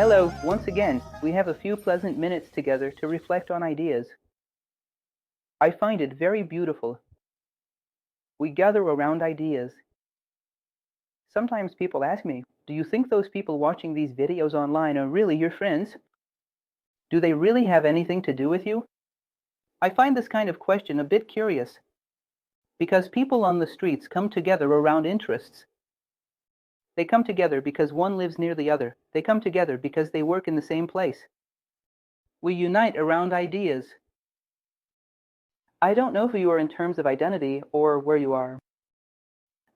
Hello, once again, we have a few pleasant minutes together to reflect on ideas. I find it very beautiful. We gather around ideas. Sometimes people ask me, do you think those people watching these videos online are really your friends? Do they really have anything to do with you? I find this kind of question a bit curious, because people on the streets come together around interests. They come together because one lives near the other. They come together because they work in the same place. We unite around ideas. I don't know who you are in terms of identity or where you are.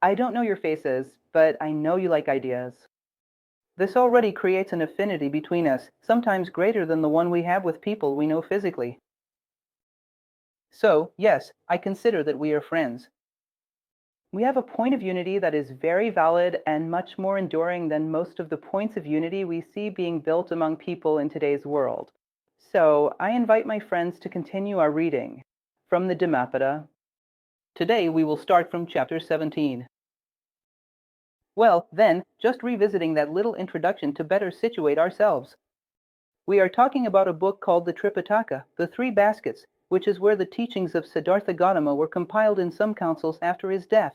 I don't know your faces, but I know you like ideas. This already creates an affinity between us, sometimes greater than the one we have with people we know physically. So, yes, I consider that we are friends. We have a point of unity that is very valid and much more enduring than most of the points of unity we see being built among people in today's world. So, I invite my friends to continue our reading from the DHAMMAPADA. Today we will start from chapter 17. Well, then, just revisiting that little introduction to better situate ourselves. We are talking about a book called the Tripitaka, the Three Baskets, which is where the teachings of SIDDHARTA GAUTAMA were compiled in some councils after his death.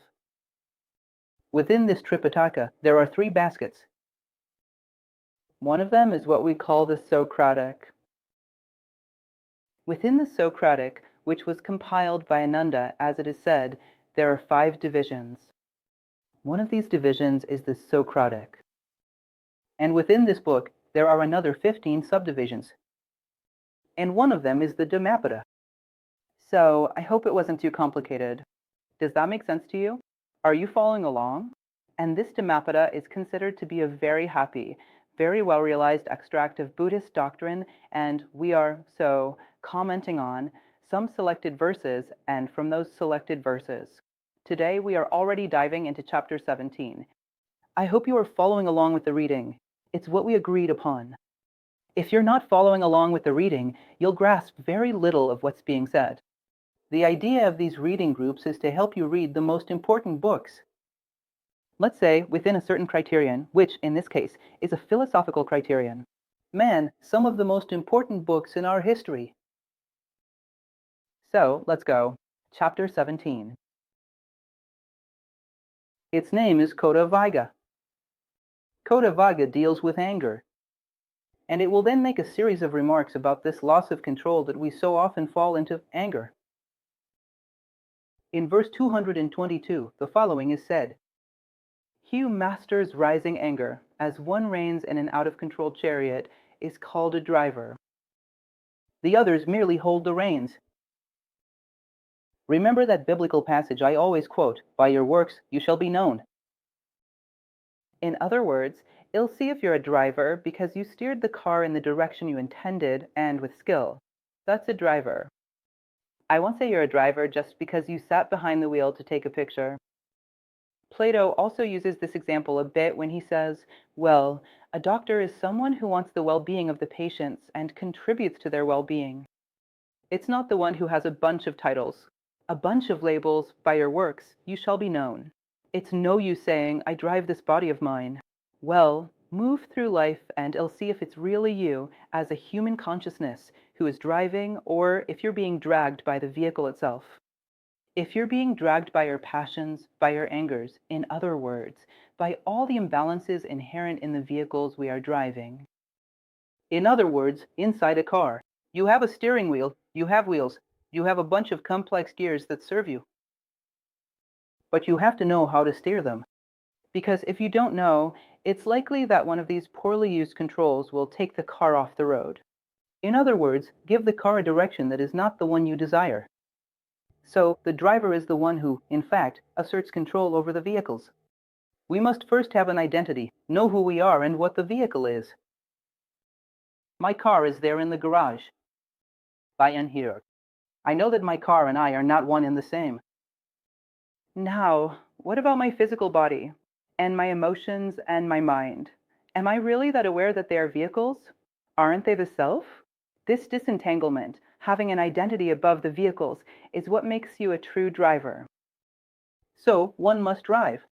Within this Tripitaka, there are three baskets. One of them is what we call the Socratic. Within the Socratic, which was compiled by Ananda, as it is said, there are 5 divisions. One of these divisions is the Socratic. And within this book, there are another 15 subdivisions. And one of them is the DHAMMAPADA. So, I hope it wasn't too complicated. Does that make sense to you? Are you following along? And this DHAMMAPADA is considered to be a very happy, very well-realized extract of Buddhist doctrine, and we are, so, commenting on some selected verses, and from those selected verses. Today we are already diving into chapter 17. I hope you are following along with the reading. It's what we agreed upon. If you're not following along with the reading, you'll grasp very little of what's being said. The idea of these reading groups is to help you read the most important books. Let's say within a certain criterion, which in this case is a philosophical criterion. Man, some of the most important books in our history. So, let's go. Chapter 17. Its name is Kota Vaiga. Kota Vaiga deals with anger. And it will then make a series of remarks about this loss of control that we so often fall into anger. In verse 222, the following is said, "He who masters rising anger, as one reins in an out-of-control chariot, is called a driver. The others merely hold the reins." Remember that biblical passage I always quote, "By your works you shall be known." In other words, it'll see if you're a driver because you steered the car in the direction you intended and with skill. That's a driver. I won't say you're a driver just because you sat behind the wheel to take a picture. Plato also uses this example a bit when he says, well, a doctor is someone who wants the well-being of the patients and contributes to their well-being. It's not the one who has a bunch of titles, a bunch of labels, "By your works you shall be known." It's no use saying, "I drive this body of mine." Well, move through life and it'll see if it's really you as a human consciousness who is driving, or if you're being dragged by the vehicle itself. If you're being dragged by your passions, by your angers, in other words, by all the imbalances inherent in the vehicles we are driving. In other words, inside a car, you have a steering wheel, you have wheels, you have a bunch of complex gears that serve you. But you have to know how to steer them. Because if you don't know, it's likely that one of these poorly used controls will take the car off the road. In other words, give the car a direction that is not the one you desire. So, the driver is the one who, in fact, asserts control over the vehicles. We must first have an identity, know who we are and what the vehicle is. My car is there in the garage. Bayan here. I know that my car and I are not one and the same. Now, what about my physical body, and my emotions and my mind? Am I really that aware that they are vehicles? Aren't they the self? This disentanglement, having an identity above the vehicles, is what makes you a true driver. So, one must drive.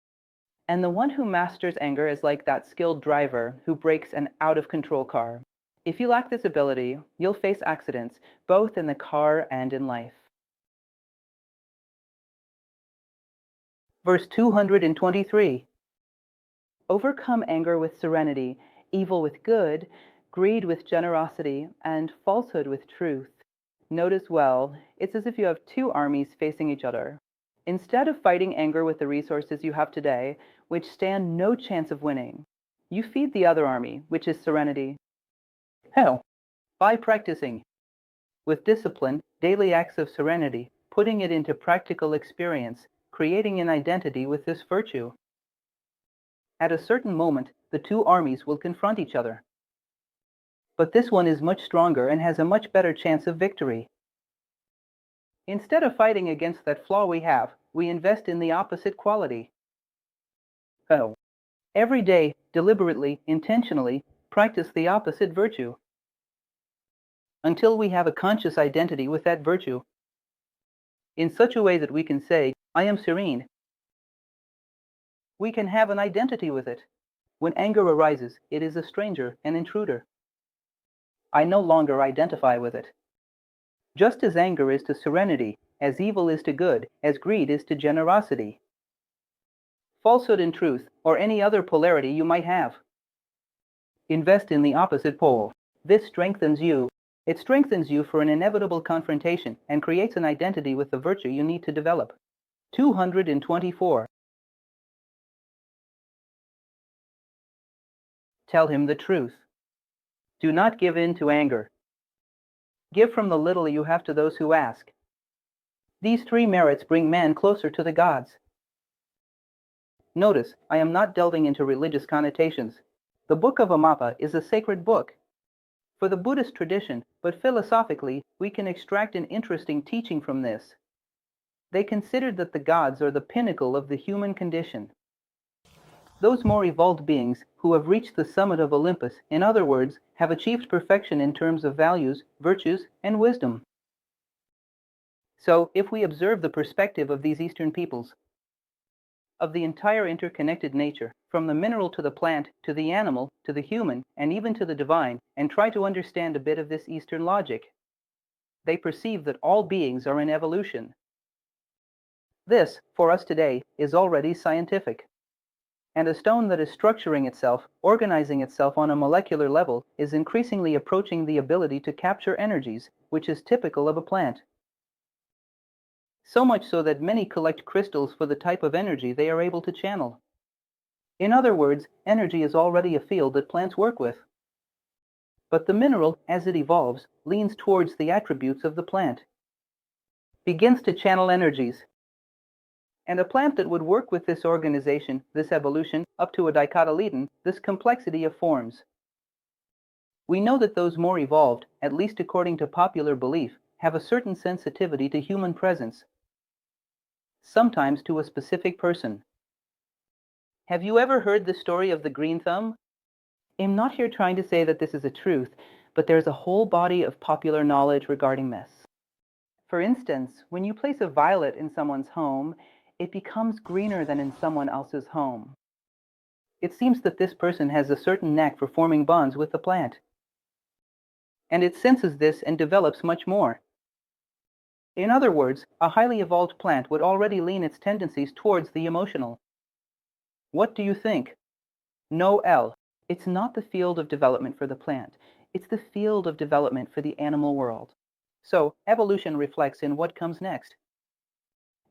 And the one who masters anger is like that skilled driver who brakes an out-of-control car. If you lack this ability, you'll face accidents, both in the car and in life. Verse 223. Overcome anger with serenity, evil with good, greed with generosity, and falsehood with truth. Notice well, it's as if you have two armies facing each other. Instead of fighting anger with the resources you have today, which stand no chance of winning, you feed the other army, which is serenity. How? By practicing, with discipline, daily acts of serenity, putting it into practical experience, creating an identity with this virtue. At a certain moment, the two armies will confront each other. But this one is much stronger and has a much better chance of victory. Instead of fighting against that flaw we have, we invest in the opposite quality. Oh. Every day, deliberately, intentionally, practice the opposite virtue until we have a conscious identity with that virtue, in such a way that we can say, I am serene. We can have an identity with it. When anger arises, it is a stranger, an intruder. I no longer identify with it. Just as anger is to serenity, as evil is to good, as greed is to generosity. Falsehood and truth, or any other polarity you might have. Invest in the opposite pole. This strengthens you. It strengthens you for an inevitable confrontation and creates an identity with the virtue you need to develop. 224. Tell him the truth. Do not give in to anger. Give from the little you have to those who ask. These three merits bring man closer to the gods. Notice, I am not delving into religious connotations. The Book of Dhammapada is a sacred book for the Buddhist tradition, but philosophically, we can extract an interesting teaching from this. They considered that the gods are the pinnacle of the human condition. Those more evolved beings who have reached the summit of Olympus, in other words, have achieved perfection in terms of values, virtues, and wisdom. So, if we observe the perspective of these Eastern peoples, of the entire interconnected nature, from the mineral to the plant, to the animal, to the human, and even to the divine, and try to understand a bit of this Eastern logic, they perceive that all beings are in evolution. This, for us today, is already scientific. And a stone that is structuring itself, organizing itself on a molecular level, is increasingly approaching the ability to capture energies, which is typical of a plant. So much so that many collect crystals for the type of energy they are able to channel. In other words, energy is already a field that plants work with. But the mineral, as it evolves, leans towards the attributes of the plant, begins to channel energies. And a plant that would work with this organization, this evolution, up to a dicotyledon, this complexity of forms. We know that those more evolved, at least according to popular belief, have a certain sensitivity to human presence, sometimes to a specific person. Have you ever heard the story of the green thumb? I'm not here trying to say that this is a truth, but there's a whole body of popular knowledge regarding this. For instance, when you place a violet in someone's home, it becomes greener than in someone else's home. It seems that this person has a certain knack for forming bonds with the plant, and it senses this and develops much more. In other words, a highly evolved plant would already lean its tendencies towards the emotional. What do you think? No, L. It's not the field of development for the plant. It's the field of development for the animal world. So, evolution reflects in what comes next.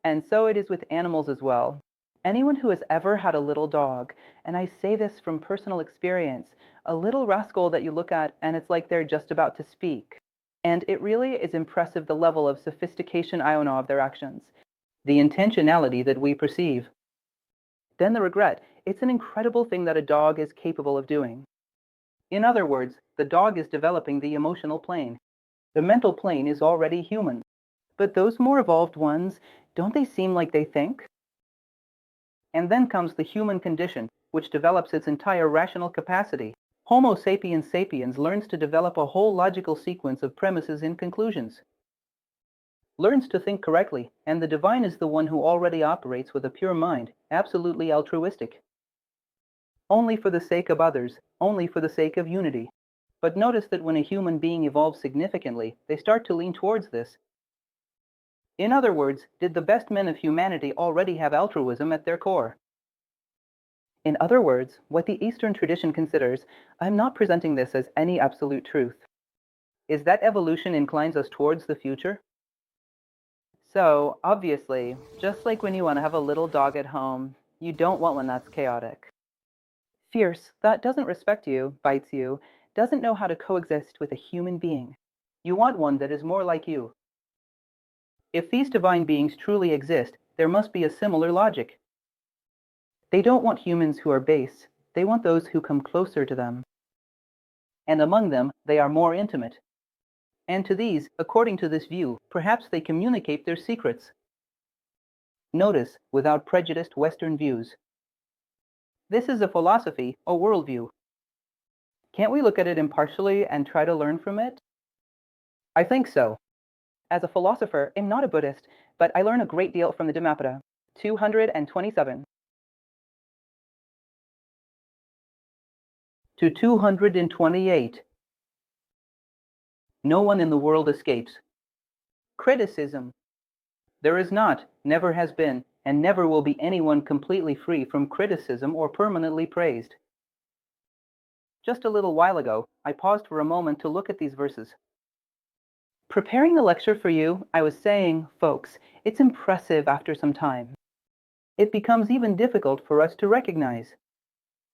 And so it is with animals as well. Anyone who has ever had a little dog, and I say this from personal experience, a little rascal that you look at and it's like they're just about to speak. And it really is impressive the level of sophistication I know of their actions, the intentionality that we perceive. Then the regret. It's an incredible thing that a dog is capable of doing. In other words, the dog is developing the emotional plane. The mental plane is already human. But those more evolved ones, don't they seem like they think? And then comes the human condition, which develops its entire rational capacity. Homo sapiens sapiens learns to develop a whole logical sequence of premises and conclusions. learns to think correctly, and the divine is the one who already operates with a pure mind, absolutely altruistic. Only for the sake of others, only for the sake of unity. But notice that when a human being evolves significantly, they start to lean towards this. In other words, did the best men of humanity already have altruism at their core? In other words, what the Eastern tradition considers, I'm not presenting this as any absolute truth, is that evolution inclines us towards the future. So, obviously, just like when you want to have a little dog at home, you don't want one that's chaotic. Fierce, that doesn't respect you, bites you, doesn't know how to coexist with a human being. You want one that is more like you. If these divine beings truly exist, there must be a similar logic. They don't want humans who are base, they want those who come closer to them. And among them, they are more intimate. And to these, according to this view, perhaps they communicate their secrets. Notice, without prejudiced Western views. This is a philosophy, a worldview. Can't we look at it impartially and try to learn from it? I think so. As a philosopher, I'm not a Buddhist, but I learn a great deal from the Dhammapada. 227 to 228. No one in the world escapes. Criticism. There is not, never has been, and never will be anyone completely free from criticism or permanently praised. Just a little while ago, I paused for a moment to look at these verses. Preparing the lecture for you, I was saying, folks, it's impressive after some time. It becomes even difficult for us to recognize.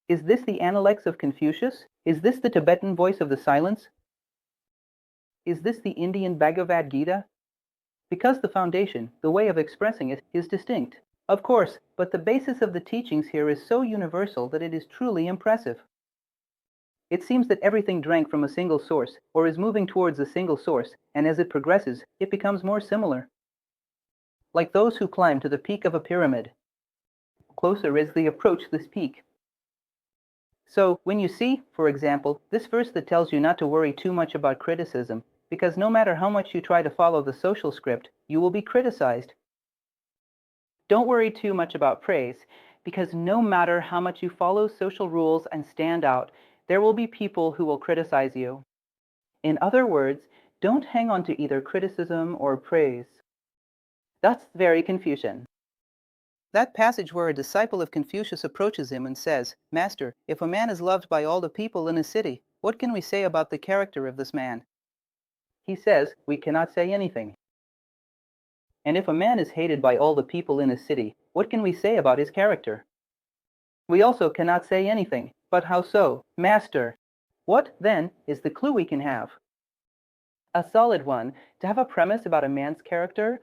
Is this the Analects of Confucius? Is this the Tibetan voice of the silence? Is this the Indian Bhagavad Gita? Because the foundation, the way of expressing it, is distinct. Of course, but the basis of the teachings here is so universal that it is truly impressive. It seems that everything drank from a single source, or is moving towards a single source, and as it progresses, it becomes more similar. Like those who climb to the peak of a pyramid. Closer as they approach this peak. So, when you see, for example, this verse that tells you not to worry too much about criticism, because no matter how much you try to follow the social script, you will be criticized. Don't worry too much about praise, because no matter how much you follow social rules and stand out, there will be people who will criticize you. In other words, don't hang on to either criticism or praise. That's very Confucian. That passage where a disciple of Confucius approaches him and says, Master, if a man is loved by all the people in a city, what can we say about the character of this man? He says, we cannot say anything. And if a man is hated by all the people in a city, what can we say about his character? We also cannot say anything. But how so, Master? What, then, is the clue we can have? A solid one, to have a premise about a man's character.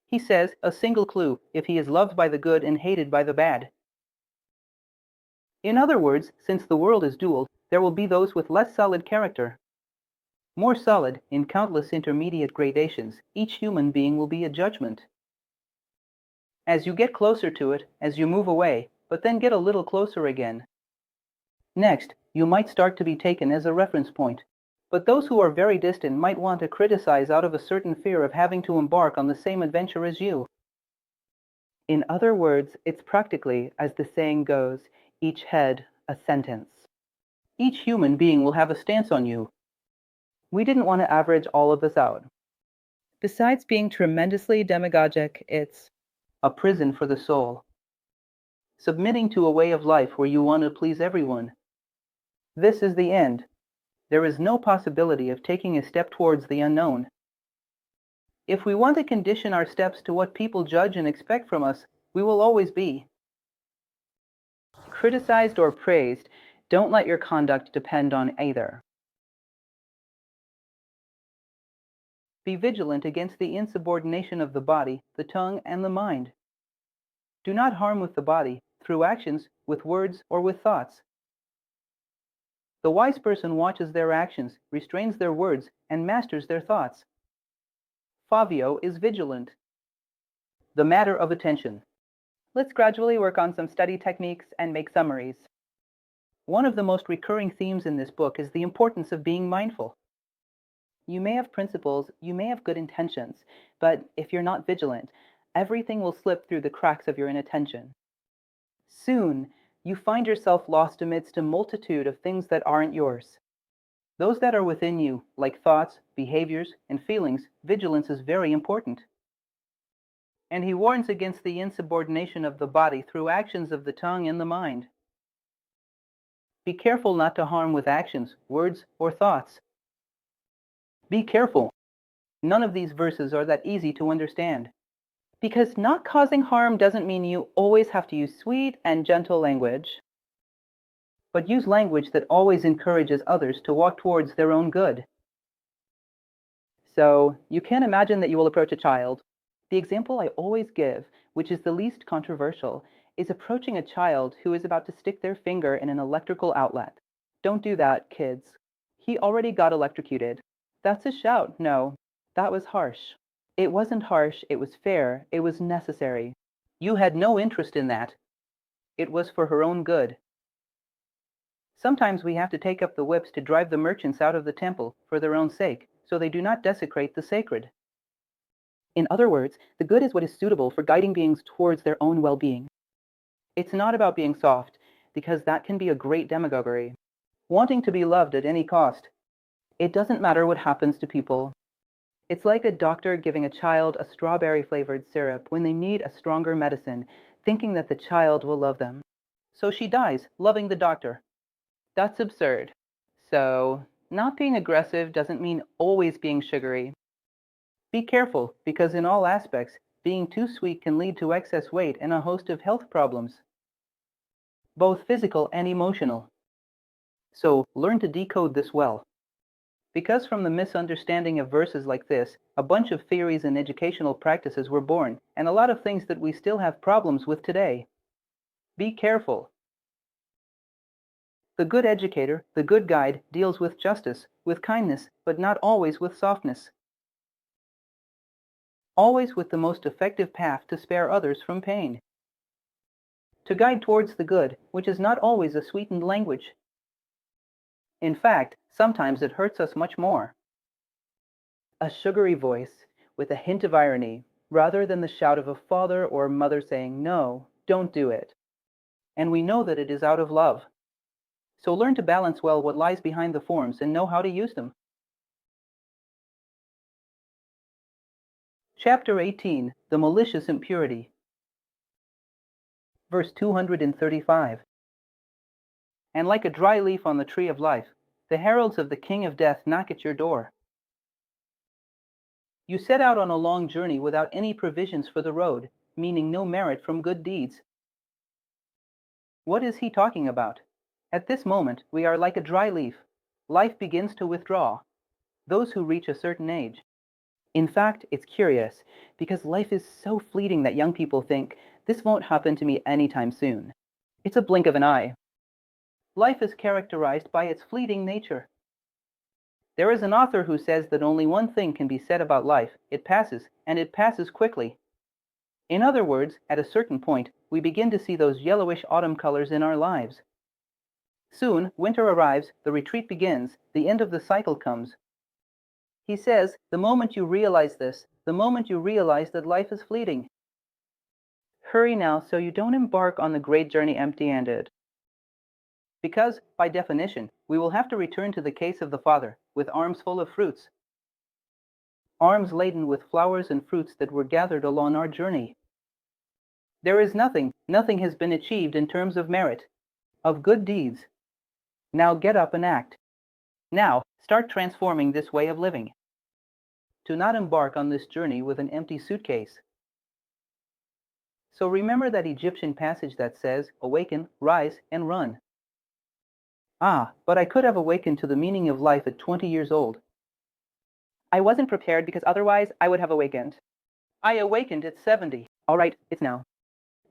He says, a single clue, if he is loved by the good and hated by the bad. In other words, since the world is dual, there will be those with less solid character. More solid, in countless intermediate gradations, each human being will be a judgment. As you get closer to it, as you move away, but then get a little closer again. Next, you might start to be taken as a reference point. But those who are very distant might want to criticize out of a certain fear of having to embark on the same adventure as you. In other words, it's practically, as the saying goes, each head a sentence. Each human being will have a stance on you. We didn't want to average all of this out. Besides being tremendously demagogic, it's a prison for the soul. Submitting to a way of life where you want to please everyone. This is the end. There is no possibility of taking a step towards the unknown. If we want to condition our steps to what people judge and expect from us, we will always be criticized or praised. Don't let your conduct depend on either. Be vigilant against the insubordination of the body, the tongue, and the mind. Do not harm with the body, through actions, with words, or with thoughts. The wise person watches their actions, restrains their words, and masters their thoughts. Fabio is vigilant. The matter of attention. Let's gradually work on some study techniques and make summaries. One of the most recurring themes in this book is the importance of being mindful. You may have principles, you may have good intentions, but if you're not vigilant, everything will slip through the cracks of your inattention. Soon, you find yourself lost amidst a multitude of things that aren't yours. Those that are within you, like thoughts, behaviors, and feelings, vigilance is very important. And he warns against the insubordination of the body through actions of the tongue and the mind. Be careful not to harm with actions, words, or thoughts. Be careful. None of these verses are that easy to understand. Because not causing harm doesn't mean you always have to use sweet and gentle language, but use language that always encourages others to walk towards their own good. So, you can imagine that you will approach a child. The example I always give, which is the least controversial, is approaching a child who is about to stick their finger in an electrical outlet. Don't do that, kids. He already got electrocuted. That's a shout. No, that was harsh. It wasn't harsh, it was fair, it was necessary. You had no interest in that. It was for her own good. Sometimes we have to take up the whips to drive the merchants out of the temple for their own sake, so they do not desecrate the sacred. In other words, the good is what is suitable for guiding beings towards their own well-being. It's not about being soft, because that can be a great demagoguery. Wanting to be loved at any cost. It doesn't matter what happens to people. It's like a doctor giving a child a strawberry-flavored syrup when they need a stronger medicine, thinking that the child will love them. So she dies, loving the doctor. That's absurd. So, not being aggressive doesn't mean always being sugary. Be careful, because in all aspects, being too sweet can lead to excess weight and a host of health problems, both physical and emotional. So, learn to decode this well. Because from the misunderstanding of verses like this, a bunch of theories and educational practices were born, and a lot of things that we still have problems with today. Be careful. The good educator, the good guide, deals with justice, with kindness, but not always with softness. Always with the most effective path to spare others from pain. To guide towards the good, which is not always a sweetened language. In fact, sometimes it hurts us much more. A sugary voice, with a hint of irony, rather than the shout of a father or mother saying, "No, don't do it." And we know that it is out of love. So learn to balance well what lies behind the forms and know how to use them. Chapter 18, The Malicious Impurity. Verse 235. And like a dry leaf on the tree of life, the heralds of the King of Death knock at your door. You set out on a long journey without any provisions for the road, meaning no merit from good deeds. What is he talking about? At this moment, we are like a dry leaf. Life begins to withdraw. Those who reach a certain age. In fact, it's curious, because life is so fleeting that young people think, this won't happen to me anytime soon. It's a blink of an eye. Life is characterized by its fleeting nature. There is an author who says that only one thing can be said about life. It passes, and it passes quickly. In other words, at a certain point, we begin to see those yellowish autumn colors in our lives. Soon, winter arrives, the retreat begins, the end of the cycle comes. He says, the moment you realize this, the moment you realize that life is fleeting. Hurry now so you don't embark on the great journey empty-handed. Because, by definition, we will have to return to the case of the Father, with arms full of fruits. Arms laden with flowers and fruits that were gathered along our journey. There is nothing has been achieved in terms of merit, of good deeds. Now get up and act. Now, start transforming this way of living. Do not embark on this journey with an empty suitcase. So remember that Egyptian passage that says, awaken, rise, and run. Ah, but I could have awakened to the meaning of life at 20 years old. I wasn't prepared because otherwise I would have awakened. I awakened at 70. All right, it's now.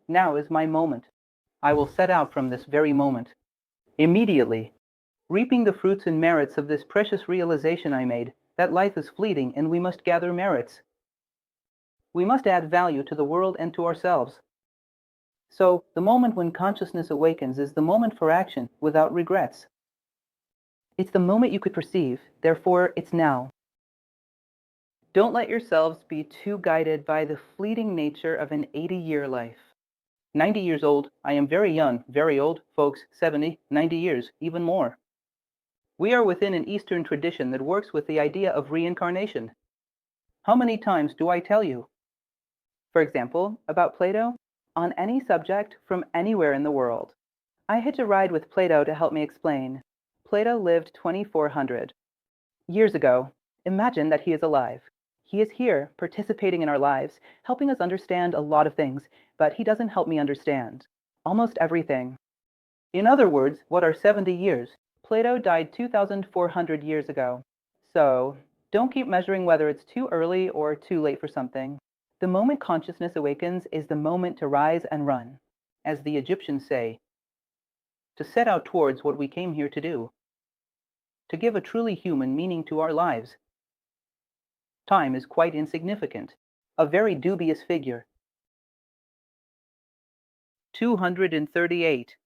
Now is my moment. I will set out from this very moment. Immediately, reaping the fruits and merits of this precious realization I made, that life is fleeting and we must gather merits. We must add value to the world and to ourselves. So, the moment when consciousness awakens is the moment for action without regrets. It's the moment you could perceive, therefore it's now. Don't let yourselves be too guided by the fleeting nature of an 80-year life. 90 years old, I am very young, very old, folks, 70, 90 years, even more. We are within an Eastern tradition that works with the idea of reincarnation. How many times do I tell you? For example, about Plato, on any subject from anywhere in the world. I hitch a ride with Plato to help me explain. Plato lived 2400 years ago. Imagine that he is alive. He is here, participating in our lives, helping us understand a lot of things, but he doesn't help me understand almost everything. In other words, what are 70 years? Plato died 2,400 years ago. So, don't keep measuring whether it's too early or too late for something. The moment consciousness awakens is the moment to rise and run, as the Egyptians say, to set out towards what we came here to do, to give a truly human meaning to our lives. Time is quite insignificant, a very dubious figure. 238.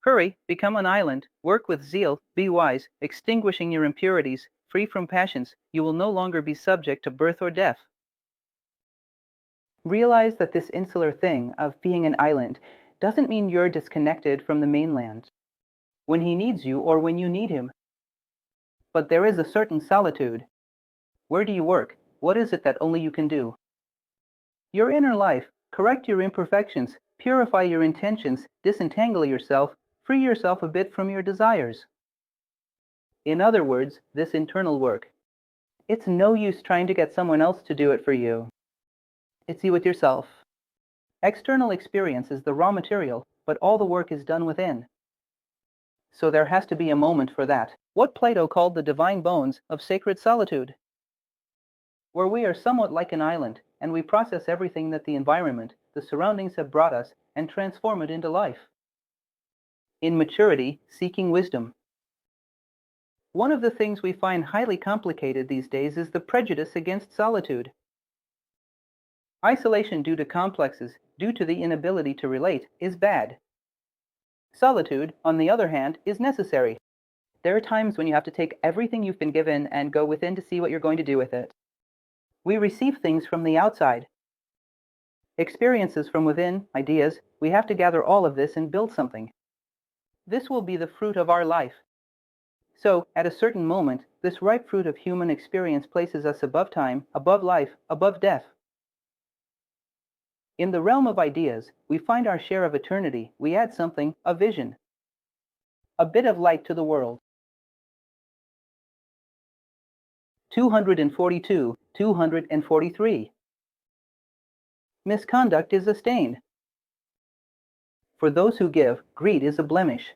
Hurry, become an island, work with zeal, be wise, extinguishing your impurities, free from passions, you will no longer be subject to birth or death. Realize that this insular thing of being an island doesn't mean you're disconnected from the mainland, when he needs you or when you need him. But there is a certain solitude. Where do you work? What is it that only you can do? Your inner life, correct your imperfections, purify your intentions, disentangle yourself, free yourself a bit from your desires. In other words, this internal work. It's no use trying to get someone else to do it for you. It's you with yourself. External experience is the raw material, but all the work is done within. So there has to be a moment for that, what Plato called the divine bones of sacred solitude, where we are somewhat like an island, and we process everything that the environment, the surroundings have brought us, and transform it into life. In maturity, seeking wisdom. One of the things we find highly complicated these days is the prejudice against solitude. Isolation due to complexes, due to the inability to relate, is bad. Solitude, on the other hand, is necessary. There are times when you have to take everything you've been given and go within to see what you're going to do with it. We receive things from the outside. Experiences from within, ideas, we have to gather all of this and build something. This will be the fruit of our life. So, at a certain moment, this ripe fruit of human experience places us above time, above life, above death. In the realm of ideas, we find our share of eternity. We add something, a vision, a bit of light to the world. 242, 243. Misconduct is a stain. For those who give, greed is a blemish.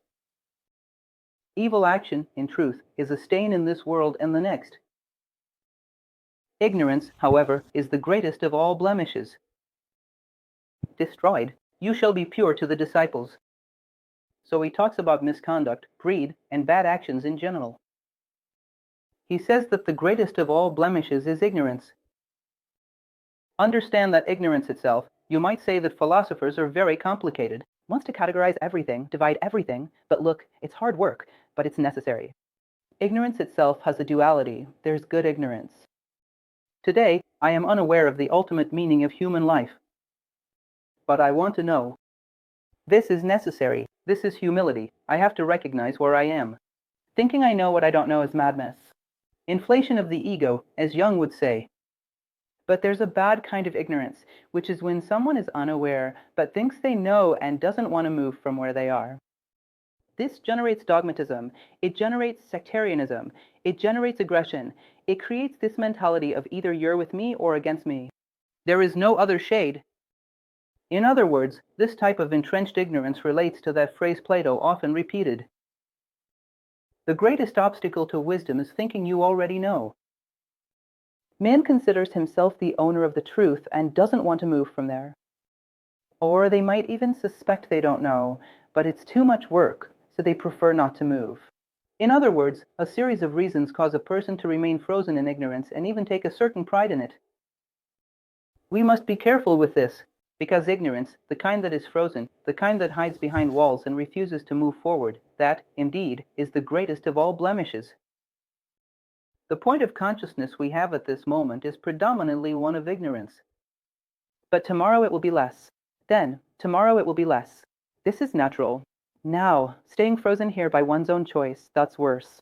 Evil action, in truth, is a stain in this world and the next. Ignorance, however, is the greatest of all blemishes. Destroyed, you shall be pure to the disciples. So he talks about misconduct, greed, and bad actions in general. He says that the greatest of all blemishes is ignorance. Understand that ignorance itself, you might say that philosophers are very complicated, wants to categorize everything, divide everything, but look, it's hard work, but it's necessary. Ignorance itself has a duality, there's good ignorance. Today, I am unaware of the ultimate meaning of human life. But I want to know. This is necessary, this is humility, I have to recognize where I am. Thinking I know what I don't know is madness. Inflation of the ego, as Jung would say. But there's a bad kind of ignorance, which is when someone is unaware, but thinks they know and doesn't want to move from where they are. This generates dogmatism, it generates sectarianism, it generates aggression, it creates this mentality of either you're with me or against me. There is no other shade. In other words, this type of entrenched ignorance relates to that phrase Plato often repeated. The greatest obstacle to wisdom is thinking you already know. Man considers himself the owner of the truth and doesn't want to move from there. Or they might even suspect they don't know, but it's too much work, so they prefer not to move. In other words, a series of reasons cause a person to remain frozen in ignorance and even take a certain pride in it. We must be careful with this, because ignorance, the kind that is frozen, the kind that hides behind walls and refuses to move forward, that, indeed, is the greatest of all blemishes. The point of consciousness we have at this moment is predominantly one of ignorance. But tomorrow it will be less. Then, tomorrow it will be less. This is natural. Now, staying frozen here by one's own choice, that's worse.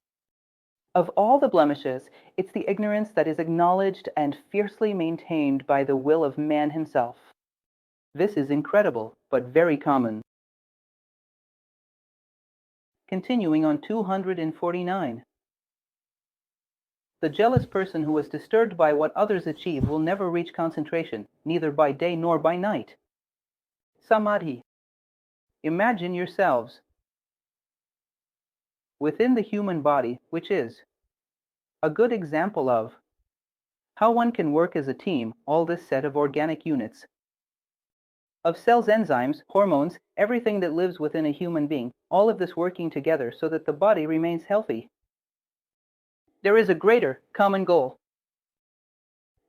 Of all the blemishes, it's the ignorance that is acknowledged and fiercely maintained by the will of man himself. This is incredible, but very common. Continuing on 249. The jealous person who is disturbed by what others achieve will never reach concentration, neither by day nor by night. Samadhi. Imagine yourselves within the human body, which is a good example of how one can work as a team, all this set of organic units, of cells, enzymes, hormones, everything that lives within a human being, all of this working together so that the body remains healthy. There is a greater common goal.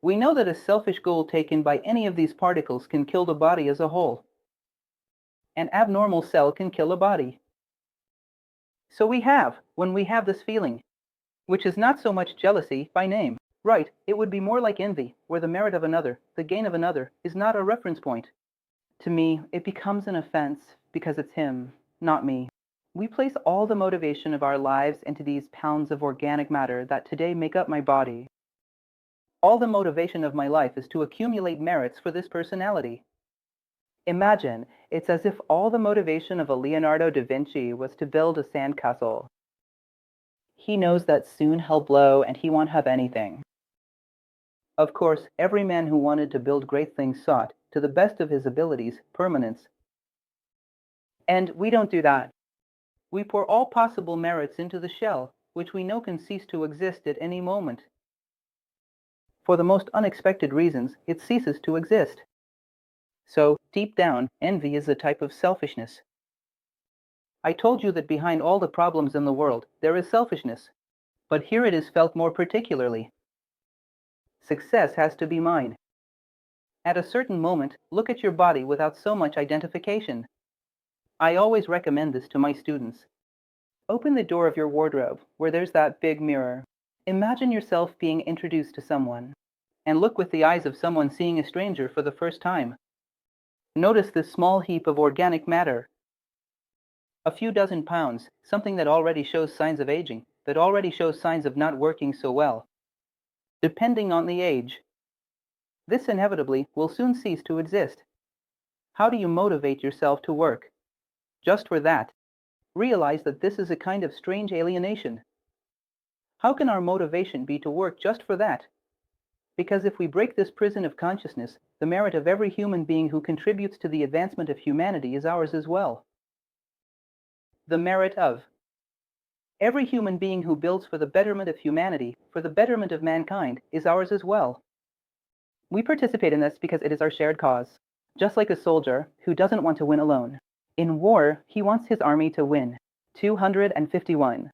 We know that a selfish goal taken by any of these particles can kill the body as a whole. An abnormal cell can kill a body. So when we have this feeling, which is not so much jealousy by name, right, it would be more like envy, where the merit of another, the gain of another, is not a reference point. To me, it becomes an offense because it's him, not me. We place all the motivation of our lives into these pounds of organic matter that today make up my body. All the motivation of my life is to accumulate merits for this personality. Imagine, it's as if all the motivation of a Leonardo da Vinci was to build a sandcastle. He knows that soon he'll blow and he won't have anything. Of course, every man who wanted to build great things sought, to the best of his abilities, permanence. And we don't do that. We pour all possible merits into the shell, which we know can cease to exist at any moment. For the most unexpected reasons, it ceases to exist. So, deep down, envy is a type of selfishness. I told you that behind all the problems in the world, there is selfishness. But here it is felt more particularly. Success has to be mine. At a certain moment, look at your body without so much identification. I always recommend this to my students. Open the door of your wardrobe, where there's that big mirror. Imagine yourself being introduced to someone, and look with the eyes of someone seeing a stranger for the first time. Notice this small heap of organic matter. A few dozen pounds, something that already shows signs of aging, that already shows signs of not working so well. Depending on the age, this inevitably will soon cease to exist. How do you motivate yourself to work? Just for that. Realize that this is a kind of strange alienation. How can our motivation be to work just for that? Because if we break this prison of consciousness, the merit of every human being who contributes to the advancement of humanity is ours as well. The merit of every human being who builds for the betterment of humanity, for the betterment of mankind, is ours as well. We participate in this because it is our shared cause, just like a soldier who doesn't want to win alone. In war, he wants his army to win. 251.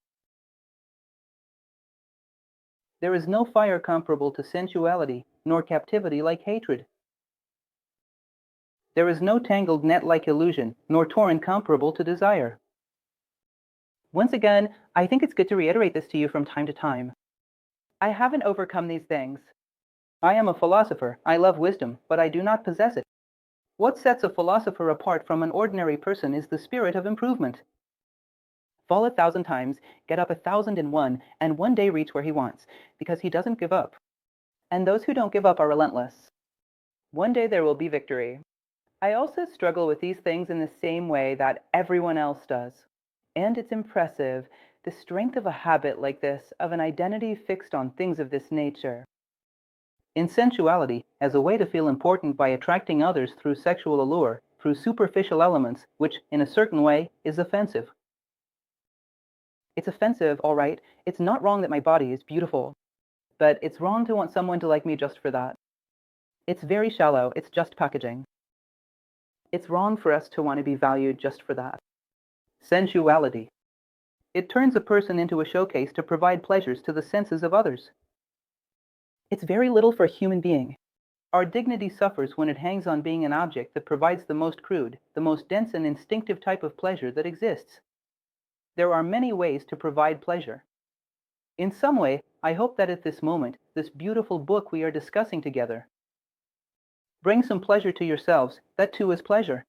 There is no fire comparable to sensuality, nor captivity like hatred. There is no tangled net like illusion, nor torrent comparable to desire. Once again, I think it's good to reiterate this to you from time to time. I haven't overcome these things. I am a philosopher, I love wisdom, but I do not possess it. What sets a philosopher apart from an ordinary person is the spirit of improvement. Fall 1,000 times, get up 1,001, and one day reach where he wants, because he doesn't give up. And those who don't give up are relentless. One day there will be victory. I also struggle with these things in the same way that everyone else does. And it's impressive, the strength of a habit like this, of an identity fixed on things of this nature. In sensuality, as a way to feel important by attracting others through sexual allure, through superficial elements, which, in a certain way, is offensive. It's offensive, all right. It's not wrong that my body is beautiful. But it's wrong to want someone to like me just for that. It's very shallow. It's just packaging. It's wrong for us to want to be valued just for that. Sensuality. It turns a person into a showcase to provide pleasures to the senses of others. It's very little for a human being. Our dignity suffers when it hangs on being an object that provides the most crude, the most dense and instinctive type of pleasure that exists. There are many ways to provide pleasure. In some way, I hope that at this moment, this beautiful book we are discussing together, bring some pleasure to yourselves. That too is pleasure.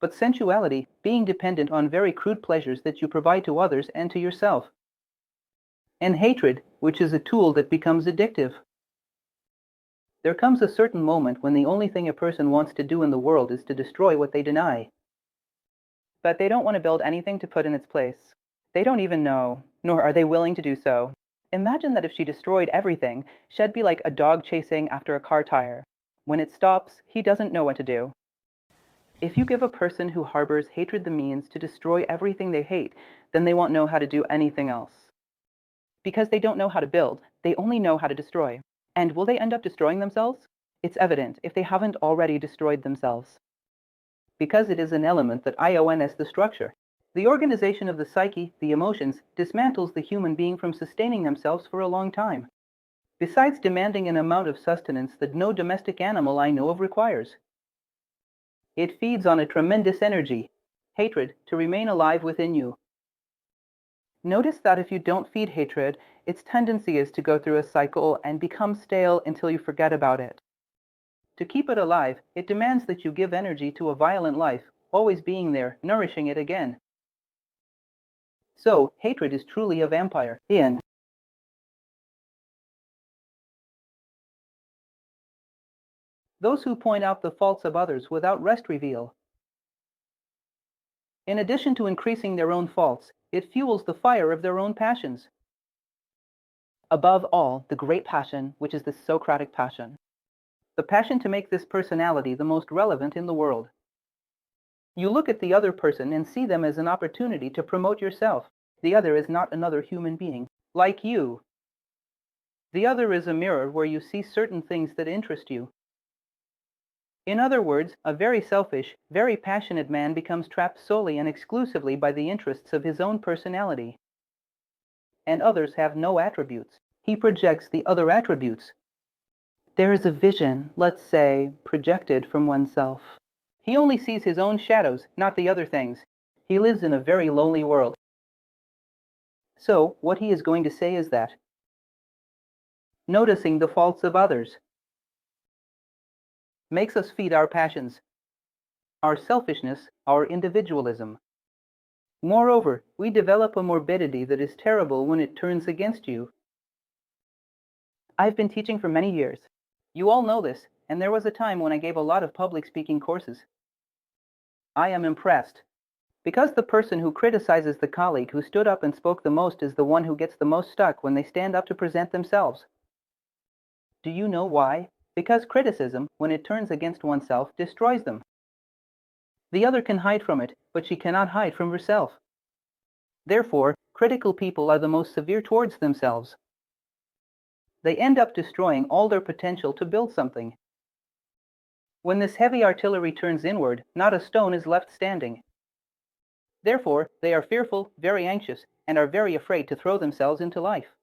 But sensuality, being dependent on very crude pleasures that you provide to others and to yourself. And hatred, which is a tool that becomes addictive. There comes a certain moment when the only thing a person wants to do in the world is to destroy what they deny. But they don't want to build anything to put in its place. They don't even know, nor are they willing to do so. Imagine that if she destroyed everything, she'd be like a dog chasing after a car tire. When it stops, he doesn't know what to do. If you give a person who harbors hatred the means to destroy everything they hate, then they won't know how to do anything else. Because they don't know how to build, they only know how to destroy. And will they end up destroying themselves? It's evident if they haven't already destroyed themselves. Because it is an element that IONS the structure. The organization of the psyche, the emotions, dismantles the human being from sustaining themselves for a long time. Besides demanding an amount of sustenance that no domestic animal I know of requires. It feeds on a tremendous energy, hatred, to remain alive within you. Notice that if you don't feed hatred, its tendency is to go through a cycle and become stale until you forget about it. To keep it alive, it demands that you give energy to a violent life, always being there, nourishing it again. So, hatred is truly a vampire. Ian. Those who point out the faults of others without rest reveal. In addition to increasing their own faults, it fuels the fire of their own passions. Above all, the great passion, which is the Socratic passion. The passion to make this personality the most relevant in the world. You look at the other person and see them as an opportunity to promote yourself. The other is not another human being, like you. The other is a mirror where you see certain things that interest you. In other words, a very selfish, very passionate man becomes trapped solely and exclusively by the interests of his own personality. And others have no attributes. He projects the other attributes. There is a vision, let's say, projected from oneself. He only sees his own shadows, not the other things. He lives in a very lonely world. So, what he is going to say is that noticing the faults of others makes us feed our passions, our selfishness, our individualism. Moreover, we develop a morbidity that is terrible when it turns against you. I've been teaching for many years. You all know this, and there was a time when I gave a lot of public speaking courses. I am impressed. Because the person who criticizes the colleague who stood up and spoke the most is the one who gets the most stuck when they stand up to present themselves. Do you know why? Because criticism, when it turns against oneself, destroys them. The other can hide from it, but she cannot hide from herself. Therefore, critical people are the most severe towards themselves. They end up destroying all their potential to build something. When this heavy artillery turns inward, not a stone is left standing. Therefore, they are fearful, very anxious, and are very afraid to throw themselves into life.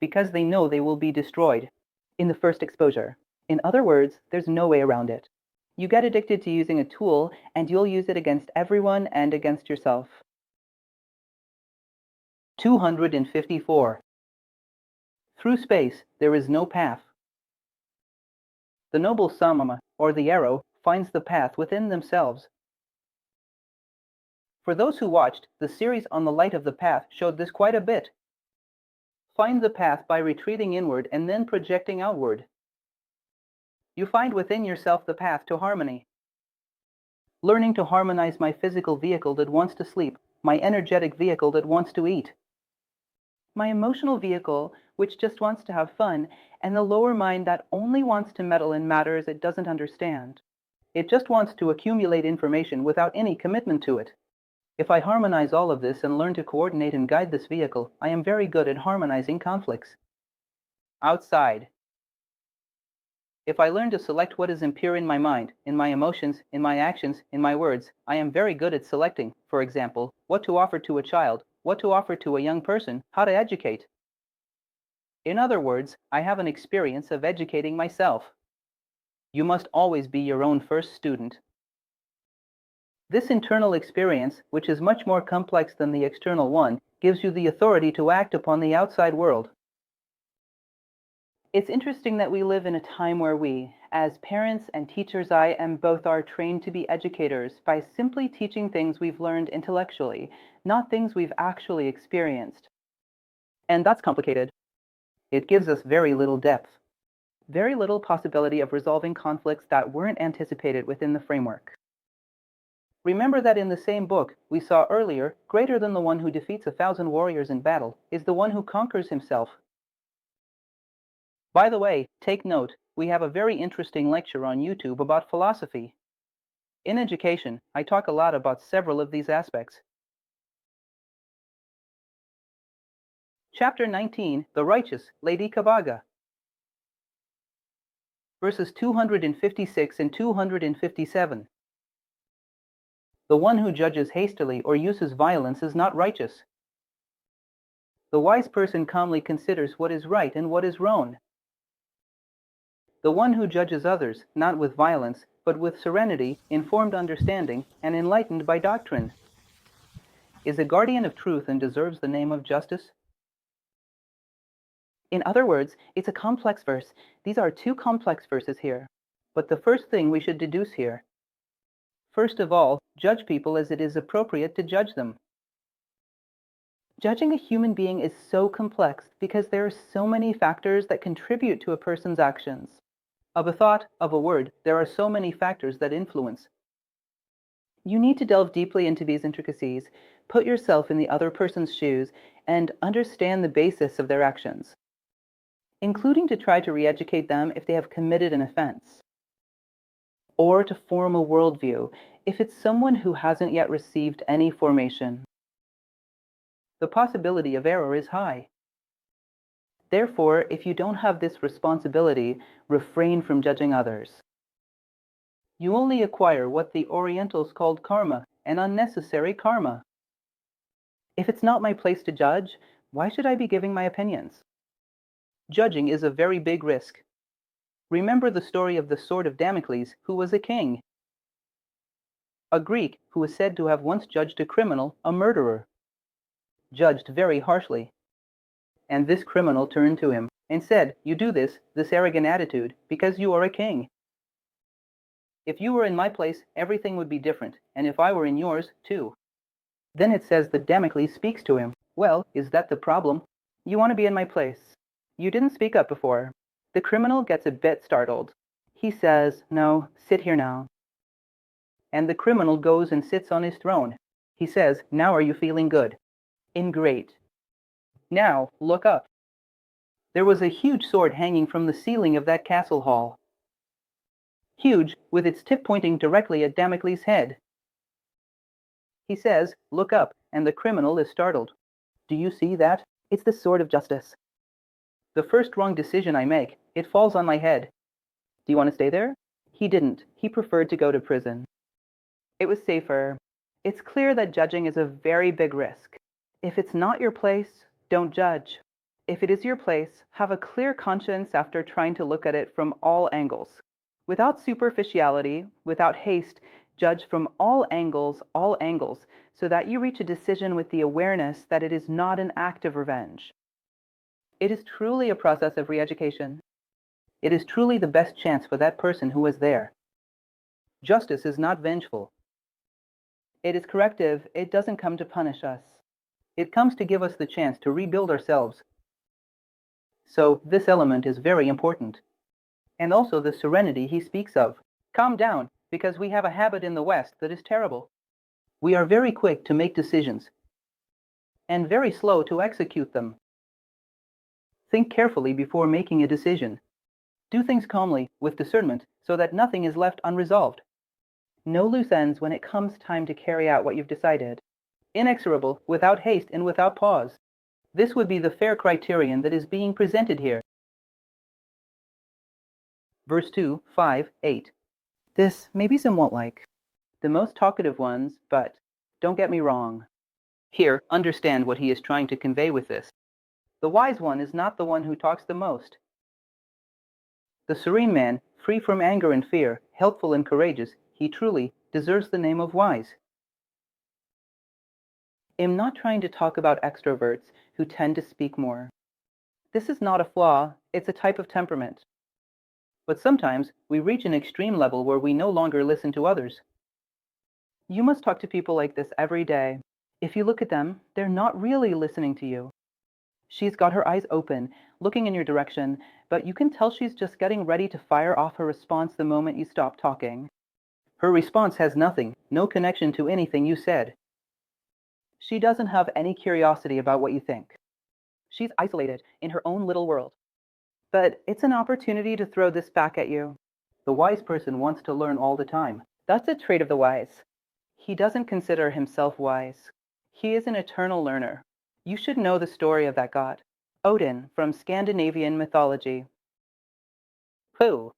Because they know they will be destroyed in the first exposure. In other words, there's no way around it. You get addicted to using a tool, and you'll use it against everyone and against yourself. 254. Through space, there is no path. The noble Sammama, or the arrow, finds the path within themselves. For those who watched, the series on the light of the path showed this quite a bit. Find the path by retreating inward and then projecting outward. You find within yourself the path to harmony. Learning to harmonize my physical vehicle that wants to sleep, my energetic vehicle that wants to eat, my emotional vehicle which just wants to have fun, and the lower mind that only wants to meddle in matters it doesn't understand. It just wants to accumulate information without any commitment to it. If I harmonize all of this and learn to coordinate and guide this vehicle, I am very good at harmonizing conflicts. Outside. If I learn to select what is impure in my mind, in my emotions, in my actions, in my words, I am very good at selecting, for example, what to offer to a child, what to offer to a young person, how to educate. In other words, I have an experience of educating myself. You must always be your own first student. This internal experience, which is much more complex than the external one, gives you the authority to act upon the outside world. It's interesting that we live in a time where we, as parents and teachers, both are trained to be educators by simply teaching things we've learned intellectually, not things we've actually experienced. And that's complicated. It gives us very little depth, very little possibility of resolving conflicts that weren't anticipated within the framework. Remember that in the same book we saw earlier, greater than the one who defeats 1,000 warriors in battle is the one who conquers himself. By the way, take note, we have a very interesting lecture on YouTube about philosophy. In education, I talk a lot about several of these aspects. Chapter 19, The Righteous, Lady Kabaga. Verses 256 and 257. The one who judges hastily or uses violence is not righteous. The wise person calmly considers what is right and what is wrong. The one who judges others, not with violence, but with serenity, informed understanding, and enlightened by doctrine, is a guardian of truth and deserves the name of justice. In other words, it's a complex verse. These are two complex verses here. But the first thing we should deduce here, first of all, judge people as it is appropriate to judge them. Judging a human being is so complex because there are so many factors that contribute to a person's actions. Of a thought, of a word, there are so many factors that influence. You need to delve deeply into these intricacies, put yourself in the other person's shoes, and understand the basis of their actions, including to try to re-educate them if they have committed an offense, or to form a worldview if it's someone who hasn't yet received any formation. The possibility of error is high. Therefore, if you don't have this responsibility, refrain from judging others. You only acquire what the Orientals called karma, an unnecessary karma. If it's not my place to judge, why should I be giving my opinions? Judging is a very big risk. Remember the story of the sword of Damocles, who was a king, a Greek who is said to have once judged a criminal, a murderer, judged very harshly. And this criminal turned to him and said, "You do this arrogant attitude, because you are a king. If you were in my place, everything would be different, and if I were in yours, too." Then it says that Damocles speaks to him. "Well, is that the problem? You want to be in my place. You didn't speak up before." The criminal gets a bit startled. He says, "No, sit here now." And the criminal goes and sits on his throne. He says, "Now are you feeling good?" "Great. Now, look up." There was a huge sword hanging from the ceiling of that castle hall. Huge, with its tip pointing directly at Damocles' head. He says, "Look up," and the criminal is startled. "Do you see that? It's the sword of justice. The first wrong decision I make, it falls on my head. Do you want to stay there?" He didn't. He preferred to go to prison. It was safer. It's clear that judging is a very big risk. If it's not your place, don't judge. If it is your place, have a clear conscience after trying to look at it from all angles. Without superficiality, without haste, judge from all angles, so that you reach a decision with the awareness that it is not an act of revenge. It is truly a process of re-education. It is truly the best chance for that person who was there. Justice is not vengeful. It is corrective. It doesn't come to punish us. It comes to give us the chance to rebuild ourselves. So this element is very important. And also the serenity he speaks of. Calm down, because we have a habit in the West that is terrible. We are very quick to make decisions, and very slow to execute them. Think carefully before making a decision. Do things calmly, with discernment, so that nothing is left unresolved. No loose ends when it comes time to carry out what you've decided. Inexorable, without haste and without pause. This would be the fair criterion that is being presented here. Verse 2, 5, 8. This may be somewhat like the most talkative ones, but don't get me wrong. Here, understand what he is trying to convey with this. The wise one is not the one who talks the most. The serene man, free from anger and fear, helpful and courageous, he truly deserves the name of wise. I'm not trying to talk about extroverts who tend to speak more. This is not a flaw, it's a type of temperament. But sometimes we reach an extreme level where we no longer listen to others. You must talk to people like this every day. If you look at them, they're not really listening to you. She's got her eyes open, looking in your direction, but you can tell she's just getting ready to fire off her response the moment you stop talking. Her response has nothing, no connection to anything you said. She doesn't have any curiosity about what you think. She's isolated in her own little world. But it's an opportunity to throw this back at you. The wise person wants to learn all the time. That's a trait of the wise. He doesn't consider himself wise. He is an eternal learner. You should know the story of that god, Odin, from Scandinavian mythology. Pooh!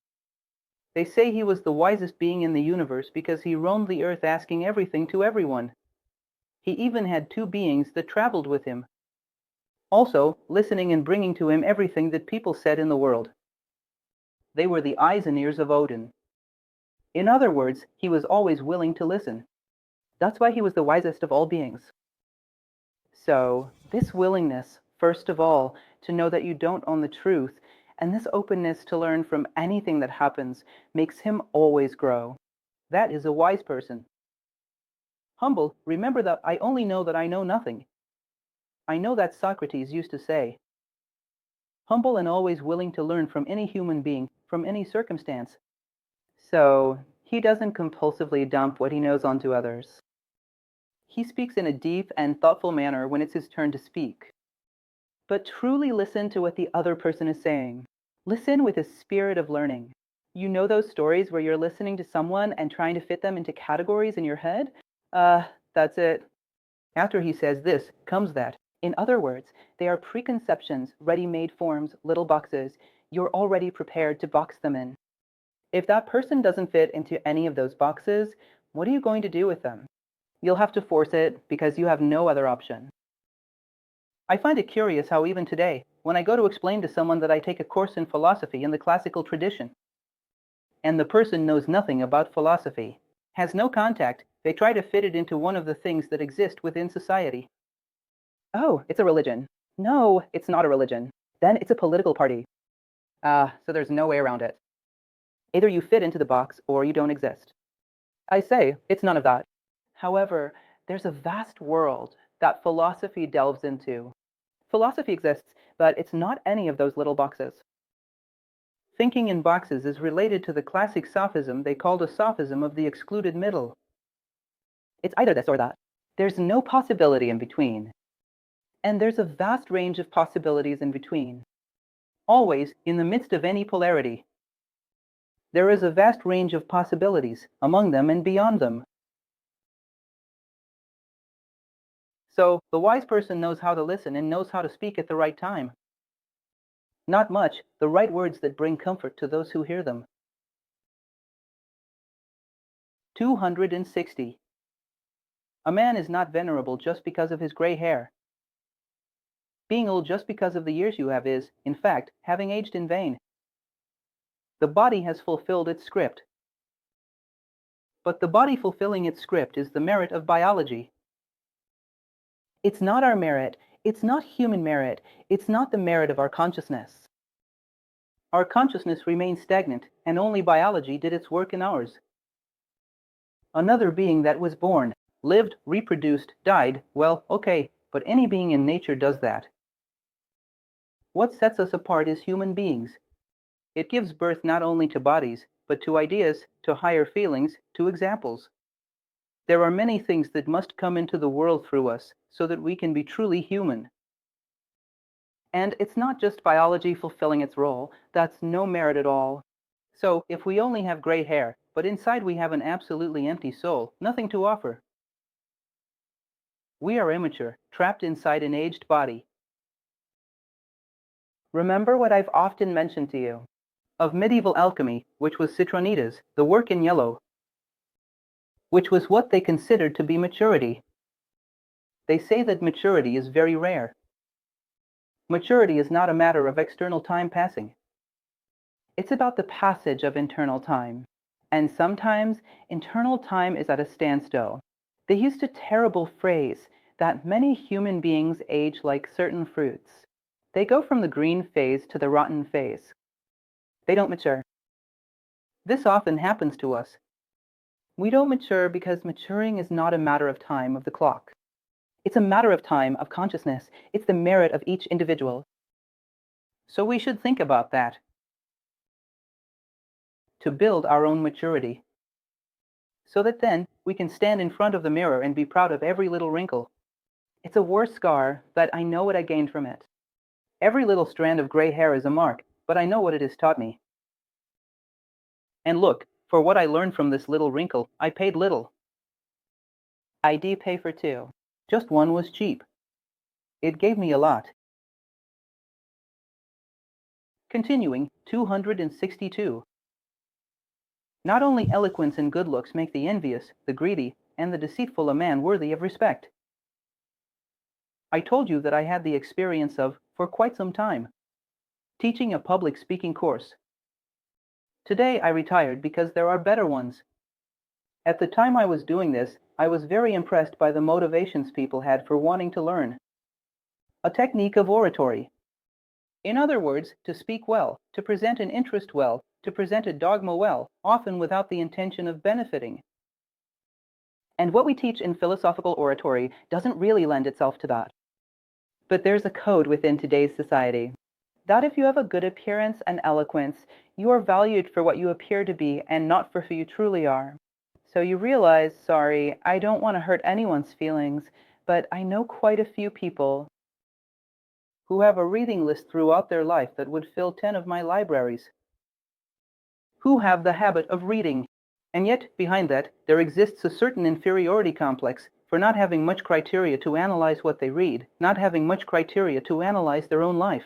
They say he was the wisest being in the universe because he roamed the earth asking everything to everyone. He even had two beings that traveled with him, also listening and bringing to him everything that people said in the world. They were the eyes and ears of Odin. In other words, he was always willing to listen. That's why he was the wisest of all beings. So, this willingness, first of all, to know that you don't own the truth, and this openness to learn from anything that happens, makes him always grow. That is a wise person. Humble, remember that I only know that I know nothing. I know that Socrates used to say. Humble and always willing to learn from any human being, from any circumstance. So, he doesn't compulsively dump what he knows onto others. He speaks in a deep and thoughtful manner when it's his turn to speak. But truly listen to what the other person is saying. Listen with a spirit of learning. You know those stories where you're listening to someone and trying to fit them into categories in your head? That's it. After he says this, comes that. In other words, they are preconceptions, ready-made forms, little boxes. You're already prepared to box them in. If that person doesn't fit into any of those boxes, what are you going to do with them? You'll have to force it because you have no other option. I find it curious how even today, when I go to explain to someone that I take a course in philosophy in the classical tradition, and the person knows nothing about philosophy, has no contact, they try to fit it into one of the things that exist within society. Oh, it's a religion. No, it's not a religion. Then it's a political party. So there's no way around it. Either you fit into the box or you don't exist. I say, it's none of that. However, there's a vast world that philosophy delves into. Philosophy exists, but it's not any of those little boxes. Thinking in boxes is related to the classic sophism they called a sophism of the excluded middle. It's either this or that. There's no possibility in between. And there's a vast range of possibilities in between. Always, in the midst of any polarity, there is a vast range of possibilities, among them and beyond them. So, the wise person knows how to listen and knows how to speak at the right time. Not much, the right words that bring comfort to those who hear them. 260. A man is not venerable just because of his gray hair. Being old just because of the years you have is, in fact, having aged in vain. The body has fulfilled its script. But the body fulfilling its script is the merit of biology. It's not our merit, it's not human merit, it's not the merit of our consciousness. Our consciousness remains stagnant, and only biology did its work in ours. Another being that was born, lived, reproduced, died, well, okay, but any being in nature does that. What sets us apart is human beings. It gives birth not only to bodies, but to ideas, to higher feelings, to examples. There are many things that must come into the world through us so that we can be truly human. And it's not just biology fulfilling its role, that's no merit at all. So, if we only have gray hair, but inside we have an absolutely empty soul, nothing to offer. We are immature, trapped inside an aged body. Remember what I've often mentioned to you, of medieval alchemy, which was Citronides, the work in yellow, which was what they considered to be maturity. They say that maturity is very rare. Maturity is not a matter of external time passing. It's about the passage of internal time. And sometimes, internal time is at a standstill. They used a terrible phrase. that many human beings age like certain fruits. They go from the green phase to the rotten phase. They don't mature. This often happens to us. We don't mature because maturing is not a matter of time of the clock. It's a matter of time of consciousness. It's the merit of each individual. So we should think about that to build our own maturity, so that then we can stand in front of the mirror and be proud of every little wrinkle. It's a worse scar, but I know what I gained from it. Every little strand of gray hair is a mark, but I know what it has taught me. And look, for what I learned from this little wrinkle, I paid little. I did pay for two. Just one was cheap. It gave me a lot. Continuing, 262. Not only eloquence and good looks make the envious, the greedy, and the deceitful a man worthy of respect. I told you that I had the experience of, for quite some time, teaching a public speaking course. Today I retired because there are better ones. At the time I was doing this, I was very impressed by the motivations people had for wanting to learn. A technique of oratory. In other words, to speak well, to present an interest well, to present a dogma well, often without the intention of benefiting. And what we teach in philosophical oratory doesn't really lend itself to that. But there's a code within today's society, that if you have a good appearance and eloquence, you are valued for what you appear to be and not for who you truly are. So you realize, sorry, I don't want to hurt anyone's feelings, but I know quite a few people who have a reading list throughout their life that would fill 10 of my libraries, who have the habit of reading. And yet, behind that, there exists a certain inferiority complex for not having much criteria to analyze what they read, not having much criteria to analyze their own life,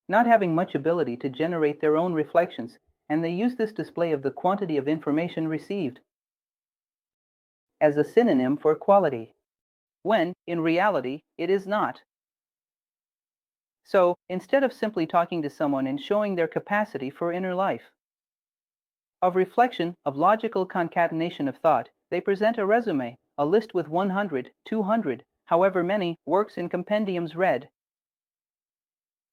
not having much ability to generate their own reflections, and they use this display of the quantity of information received as a synonym for quality, when, in reality, it is not. So, instead of simply talking to someone and showing their capacity for inner life, of reflection, of logical concatenation of thought, they present a resume, a list with 100, 200, however many, works and compendiums read,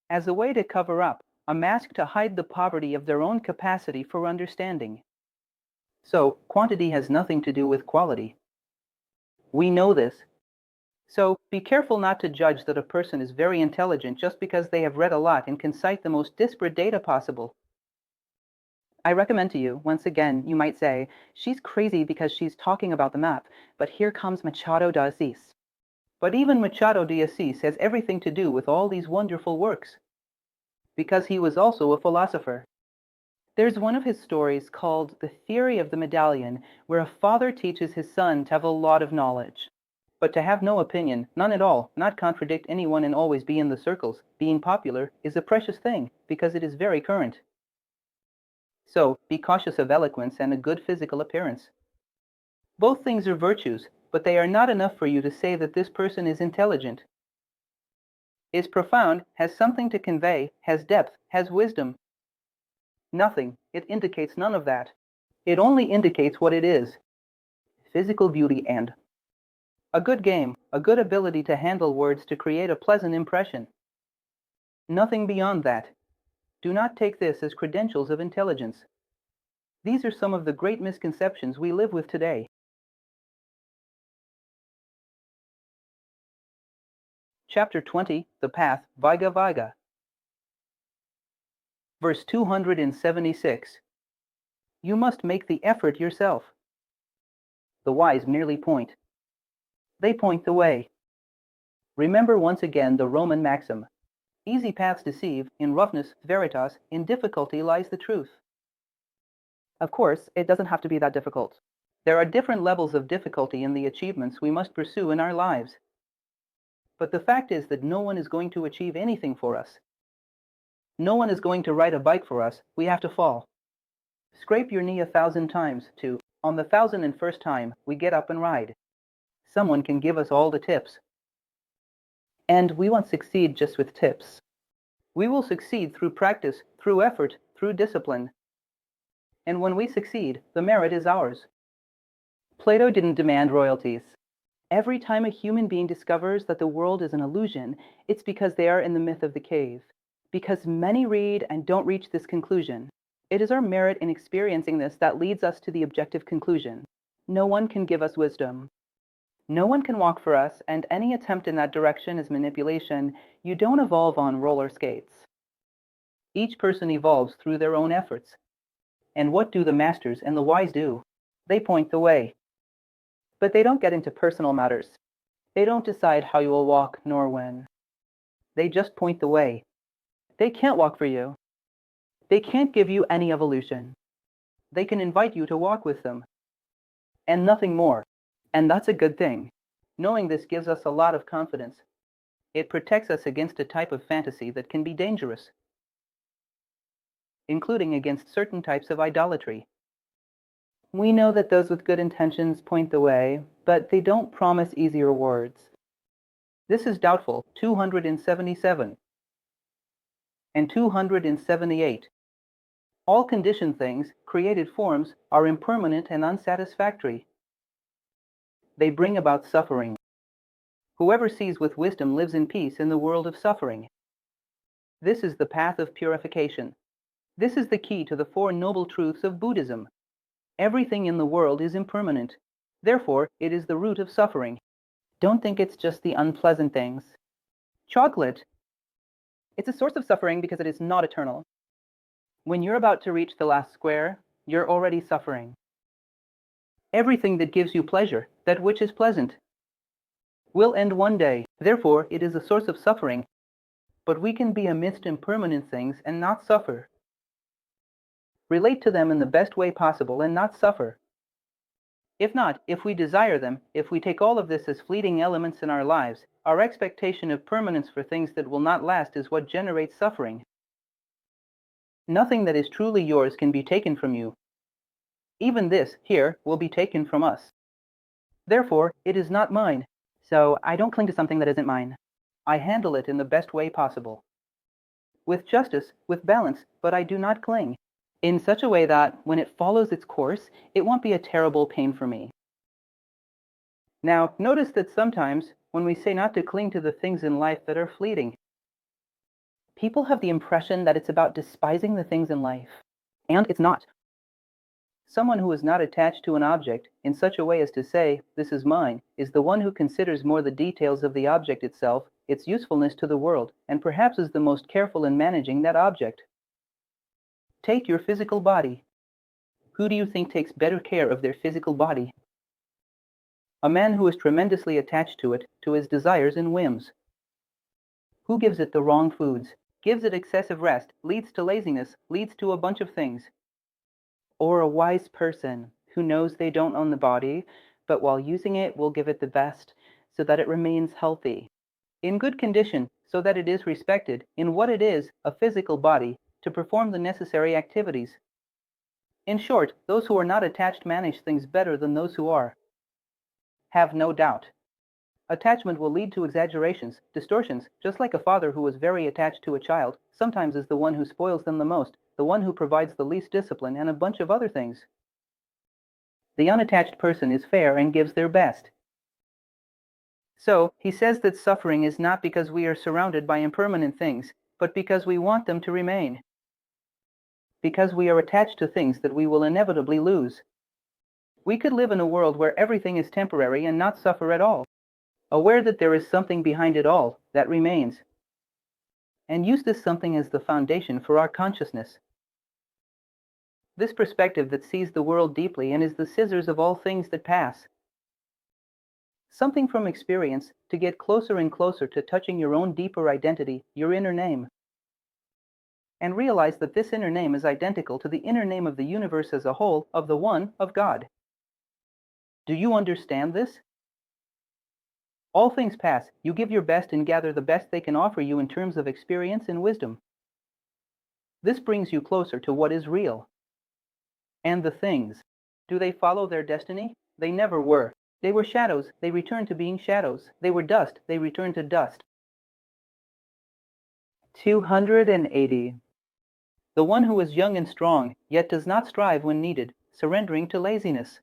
as a way to cover up, a mask to hide the poverty of their own capacity for understanding. So, quantity has nothing to do with quality. We know this. So, be careful not to judge that a person is very intelligent just because they have read a lot and can cite the most disparate data possible. I recommend to you, once again, you might say, she's crazy because she's talking about the map, but here comes Machado de Assis. But even Machado de Assis has everything to do with all these wonderful works, because he was also a philosopher. There's one of his stories called The Theory of the Medallion, where a father teaches his son to have a lot of knowledge, but to have no opinion, none at all, not contradict anyone and always be in the circles. Being popular is a precious thing, because it is very current. So, be cautious of eloquence and a good physical appearance. Both things are virtues, but they are not enough for you to say that this person is intelligent, is profound, has something to convey, has depth, has wisdom. Nothing. It indicates none of that. It only indicates what it is: physical beauty and a good game, a good ability to handle words to create a pleasant impression. Nothing beyond that. Do not take this as credentials of intelligence. These are some of the great misconceptions we live with today. Chapter 20, The Path, Viga Viga. Verse 276. You must make the effort yourself. The wise merely point. They point the way. Remember once again the Roman maxim: easy paths deceive, in roughness veritas, in difficulty lies the truth. Of course, it doesn't have to be that difficult. There are different levels of difficulty in the achievements we must pursue in our lives. But the fact is that no one is going to achieve anything for us. No one is going to ride a bike for us. We have to fall. Scrape your knee 1,000 times to, on the 1,001st time, we get up and ride. Someone can give us all the tips. And we won't succeed just with tips. We will succeed through practice, through effort, through discipline. And when we succeed, the merit is ours. Plato didn't demand royalties. Every time a human being discovers that the world is an illusion, it's because they are in the myth of the cave. Because many read and don't reach this conclusion. It is our merit in experiencing this that leads us to the objective conclusion. No one can give us wisdom. No one can walk for us, and any attempt in that direction is manipulation. You don't evolve on roller skates. Each person evolves through their own efforts. And what do the masters and the wise do? They point the way. But they don't get into personal matters. They don't decide how you will walk nor when. They just point the way. They can't walk for you. They can't give you any evolution. They can invite you to walk with them. And nothing more. And that's a good thing. Knowing this gives us a lot of confidence. It protects us against a type of fantasy that can be dangerous, including against certain types of idolatry. We know that those with good intentions point the way, but they don't promise easy rewards. This is doubtful. 277 and 278. All conditioned things, created forms, are impermanent and unsatisfactory. They bring about suffering. Whoever sees with wisdom lives in peace in the world of suffering. This is the path of purification. This is the key to the Four Noble Truths of Buddhism. Everything in the world is impermanent. Therefore, it is the root of suffering. Don't think it's just the unpleasant things. Chocolate. It's a source of suffering because it is not eternal. When you're about to reach the last square, you're already suffering. Everything that gives you pleasure, that which is pleasant, will end one day. Therefore, it is a source of suffering. But we can be amidst impermanent things and not suffer. Relate to them in the best way possible and not suffer. If not, if we desire them, if we take all of this as fleeting elements in our lives, our expectation of permanence for things that will not last is what generates suffering. Nothing that is truly yours can be taken from you. Even this, here, will be taken from us. Therefore, it is not mine. So I don't cling to something that isn't mine. I handle it in the best way possible. With justice, with balance, but I do not cling. In such a way that, when it follows its course, it won't be a terrible pain for me. Now, notice that sometimes, when we say not to cling to the things in life that are fleeting, people have the impression that it's about despising the things in life. And it's not. Someone who is not attached to an object in such a way as to say, "This is mine," is the one who considers more the details of the object itself, its usefulness to the world, and perhaps is the most careful in managing that object. Take your physical body. Who do you think takes better care of their physical body? A man who is tremendously attached to it, to his desires and whims. Who gives it the wrong foods, gives it excessive rest, leads to laziness, leads to a bunch of things. Or a wise person who knows they don't own the body, but while using it will give it the best so that it remains healthy, in good condition so that it is respected in what it is, a physical body, to perform the necessary activities. In short, those who are not attached manage things better than those who are. Have no doubt. Attachment will lead to exaggerations, distortions, just like a father who is very attached to a child sometimes is the one who spoils them the most, the one who provides the least discipline, and a bunch of other things. The unattached person is fair and gives their best. So, he says that suffering is not because we are surrounded by impermanent things, but because we want them to remain. Because we are attached to things that we will inevitably lose. We could live in a world where everything is temporary and not suffer at all, aware that there is something behind it all that remains, and use this something as the foundation for our consciousness. This perspective that sees the world deeply and is the scissors of all things that pass. Something from experience to get closer and closer to touching your own deeper identity, your inner name. And realize that this inner name is identical to the inner name of the universe as a whole, of the One, of God. Do you understand this? All things pass. You give your best and gather the best they can offer you in terms of experience and wisdom. This brings you closer to what is real. And the things, do they follow their destiny? They never were. They were shadows. They returned to being shadows. They were dust. They returned to dust. 280. The one who is young and strong, yet does not strive when needed, surrendering to laziness.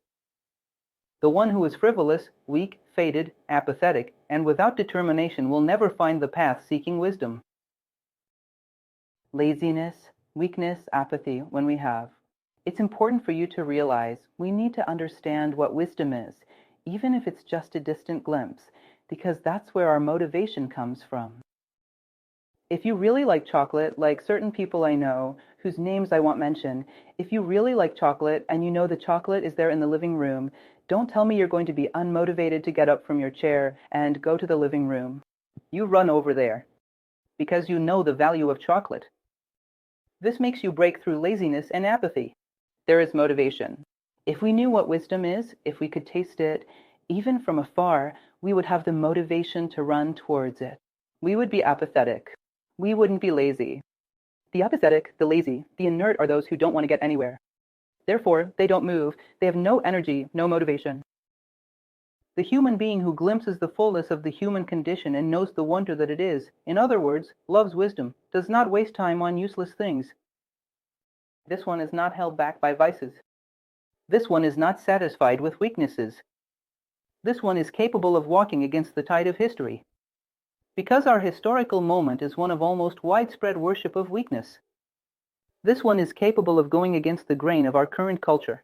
The one who is frivolous, weak, fated, apathetic, and without determination will never find the path seeking wisdom. Laziness, weakness, apathy, when we have. It's important for you to realize we need to understand what wisdom is, even if it's just a distant glimpse, because that's where our motivation comes from. If you really like chocolate, like certain people I know, whose names I won't mention, if you really like chocolate and you know the chocolate is there in the living room, don't tell me you're going to be unmotivated to get up from your chair and go to the living room. You run over there, because you know the value of chocolate. This makes you break through laziness and apathy. There is motivation. If we knew what wisdom is, if we could taste it, even from afar, we would have the motivation to run towards it. We would be apathetic. We wouldn't be lazy. The apathetic, the lazy, the inert are those who don't want to get anywhere. Therefore, they don't move. They have no energy, no motivation. The human being who glimpses the fullness of the human condition and knows the wonder that it is, in other words, loves wisdom, does not waste time on useless things. This one is not held back by vices. This one is not satisfied with weaknesses. This one is capable of walking against the tide of history. Because our historical moment is one of almost widespread worship of weakness. This one is capable of going against the grain of our current culture.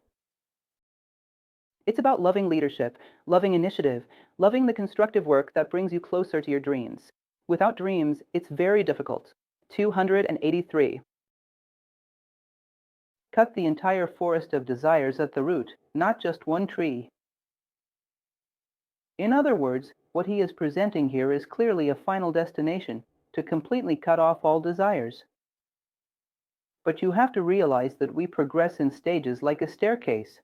It's about loving leadership, loving initiative, loving the constructive work that brings you closer to your dreams. Without dreams, it's very difficult. 283. Cut the entire forest of desires at the root, not just one tree. In other words, what he is presenting here is clearly a final destination, to completely cut off all desires. But you have to realize that we progress in stages like a staircase.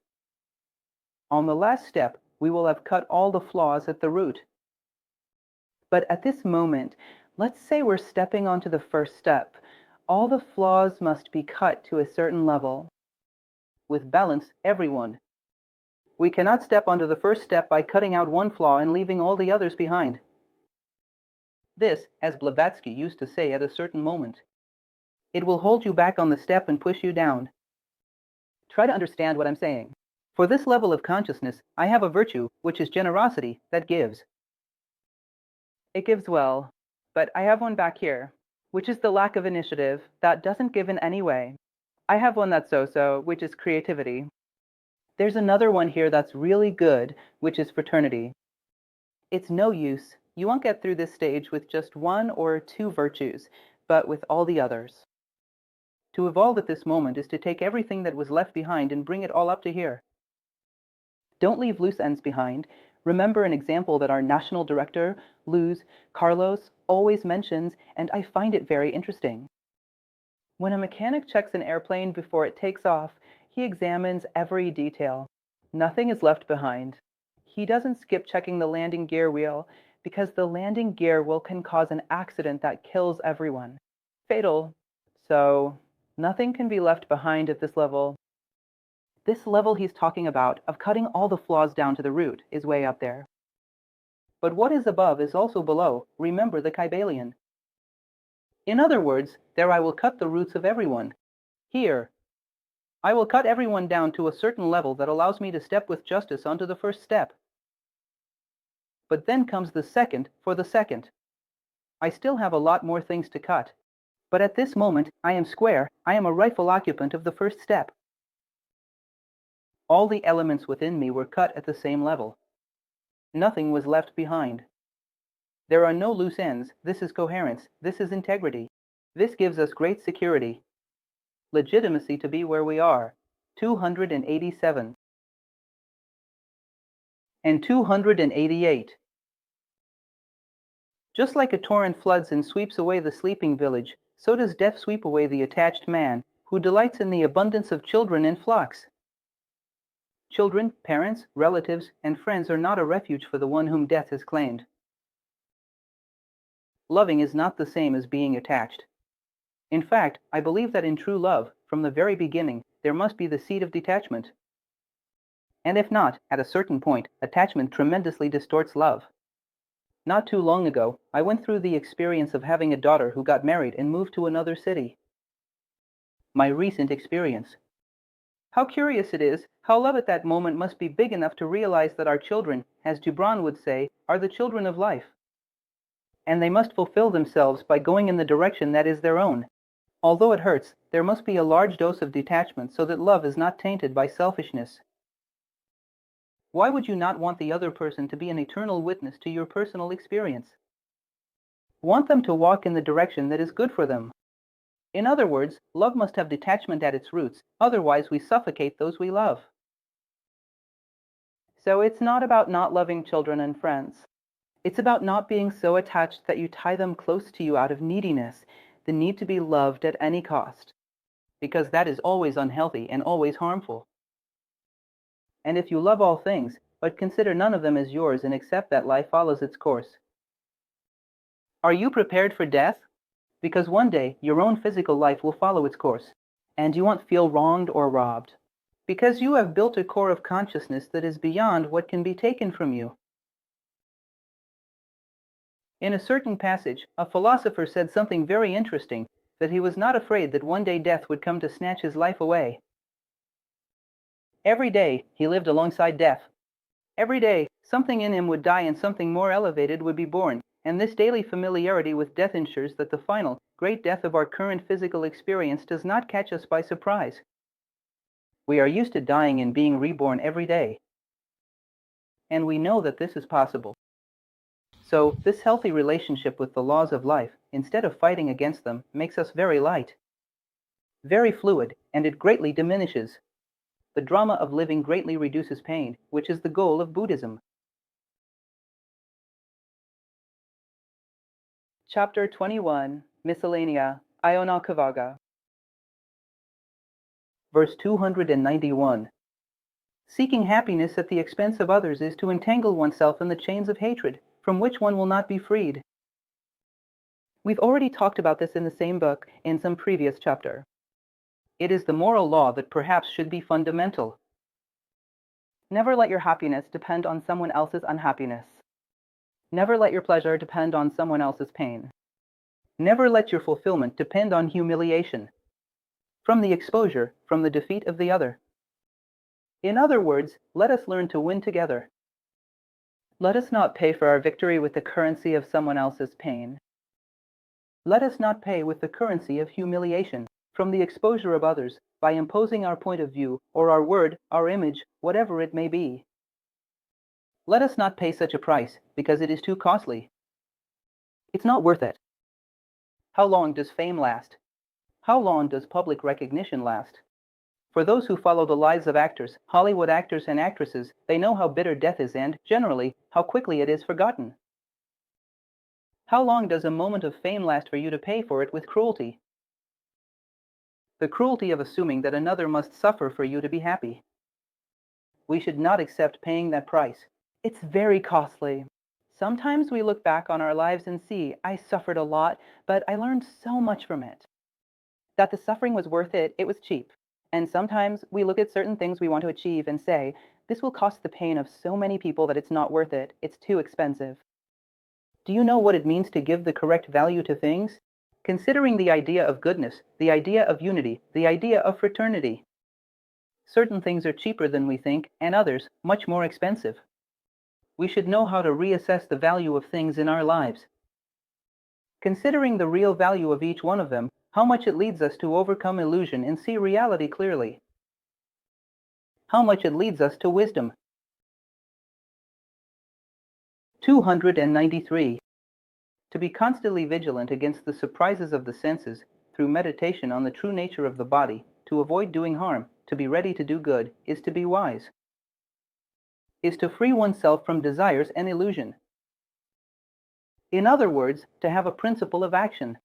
On the last step, we will have cut all the flaws at the root. But at this moment, let's say we're stepping onto the first step. All the flaws must be cut to a certain level. With balance, everyone. We cannot step onto the first step by cutting out one flaw and leaving all the others behind. This, as Blavatsky used to say at a certain moment, it will hold you back on the step and push you down. Try to understand what I'm saying. For this level of consciousness, I have a virtue, which is generosity, that gives. It gives well, but I have one back here, which is the lack of initiative, that doesn't give in any way. I have one that's so-so, which is creativity. There's another one here that's really good, which is fraternity. It's no use. You won't get through this stage with just one or two virtues, but with all the others. To evolve at this moment is to take everything that was left behind and bring it all up to here. Don't leave loose ends behind. Remember an example that our national director, Luz Carlos, always mentions, and I find it very interesting. When a mechanic checks an airplane before it takes off, he examines every detail. Nothing is left behind. He doesn't skip checking the landing gear wheel, because the landing gear wheel can cause an accident that kills everyone. Fatal. So, nothing can be left behind at this level. This level he's talking about, of cutting all the flaws down to the root, is way up there. But what is above is also below. Remember the Kybalion. In other words, there I will cut the roots of everyone. Here, I will cut everyone down to a certain level that allows me to step with justice onto the first step. But then comes the second for the second. I still have a lot more things to cut. But at this moment, I am square. I am a rightful occupant of the first step. All the elements within me were cut at the same level. Nothing was left behind. There are no loose ends. This is coherence. This is integrity. This gives us great security. Legitimacy to be where we are. 287. And 288. Just like a torrent floods and sweeps away the sleeping village, so does death sweep away the attached man, who delights in the abundance of children and flocks. Children, parents, relatives, and friends are not a refuge for the one whom death has claimed. Loving is not the same as being attached. In fact, I believe that in true love, from the very beginning, there must be the seed of detachment. And if not, at a certain point, attachment tremendously distorts love. Not too long ago, I went through the experience of having a daughter who got married and moved to another city. My recent experience. How curious it is, how love at that moment must be big enough to realize that our children, as Gibran would say, are the children of life. And they must fulfill themselves by going in the direction that is their own. Although it hurts, there must be a large dose of detachment so that love is not tainted by selfishness. Why would you not want the other person to be an eternal witness to your personal experience? Want them to walk in the direction that is good for them. In other words, love must have detachment at its roots, otherwise we suffocate those we love. So it's not about not loving children and friends. It's about not being so attached that you tie them close to you out of neediness, the need to be loved at any cost, because that is always unhealthy and always harmful. And if you love all things, but consider none of them as yours and accept that life follows its course. Are you prepared for death? Because one day your own physical life will follow its course, and you won't feel wronged or robbed, because you have built a core of consciousness that is beyond what can be taken from you. In a certain passage, a philosopher said something very interesting, that he was not afraid that one day death would come to snatch his life away. Every day he lived alongside death. Every day something in him would die and something more elevated would be born, and this daily familiarity with death ensures that the final, great death of our current physical experience does not catch us by surprise. We are used to dying and being reborn every day. And we know that this is possible. So, this healthy relationship with the laws of life, instead of fighting against them, makes us very light, very fluid, and it greatly diminishes. The drama of living greatly reduces pain, which is the goal of Buddhism. Chapter 21, Miscellanea, Ayonakavaga. Verse 291. Seeking happiness at the expense of others is to entangle oneself in the chains of hatred, from which one will not be freed. We've already talked about this in the same book in some previous chapter. It is the moral law that perhaps should be fundamental. Never let your happiness depend on someone else's unhappiness. Never let your pleasure depend on someone else's pain. Never let your fulfillment depend on humiliation, from the exposure, from the defeat of the other. In other words, let us learn to win together. Let us not pay for our victory with the currency of someone else's pain. Let us not pay with the currency of humiliation, from the exposure of others, by imposing our point of view, or our word, our image, whatever it may be. Let us not pay such a price, because it is too costly. It's not worth it. How long does fame last? How long does public recognition last? For those who follow the lives of actors, Hollywood actors and actresses, they know how bitter death is and, generally, how quickly it is forgotten. How long does a moment of fame last for you to pay for it with cruelty? The cruelty of assuming that another must suffer for you to be happy. We should not accept paying that price. It's very costly. Sometimes we look back on our lives and see, I suffered a lot, but I learned so much from it. That the suffering was worth it, it was cheap. And sometimes we look at certain things we want to achieve and say, this will cost the pain of so many people that it's not worth it, it's too expensive. Do you know what it means to give the correct value to things? Considering the idea of goodness, the idea of unity, the idea of fraternity. Certain things are cheaper than we think, and others much more expensive. We should know how to reassess the value of things in our lives. Considering the real value of each one of them, how much it leads us to overcome illusion and see reality clearly. How much it leads us to wisdom. 293. To be constantly vigilant against the surprises of the senses, through meditation on the true nature of the body, to avoid doing harm, to be ready to do good, is to be wise. Is to free oneself from desires and illusion. In other words, to have a principle of action.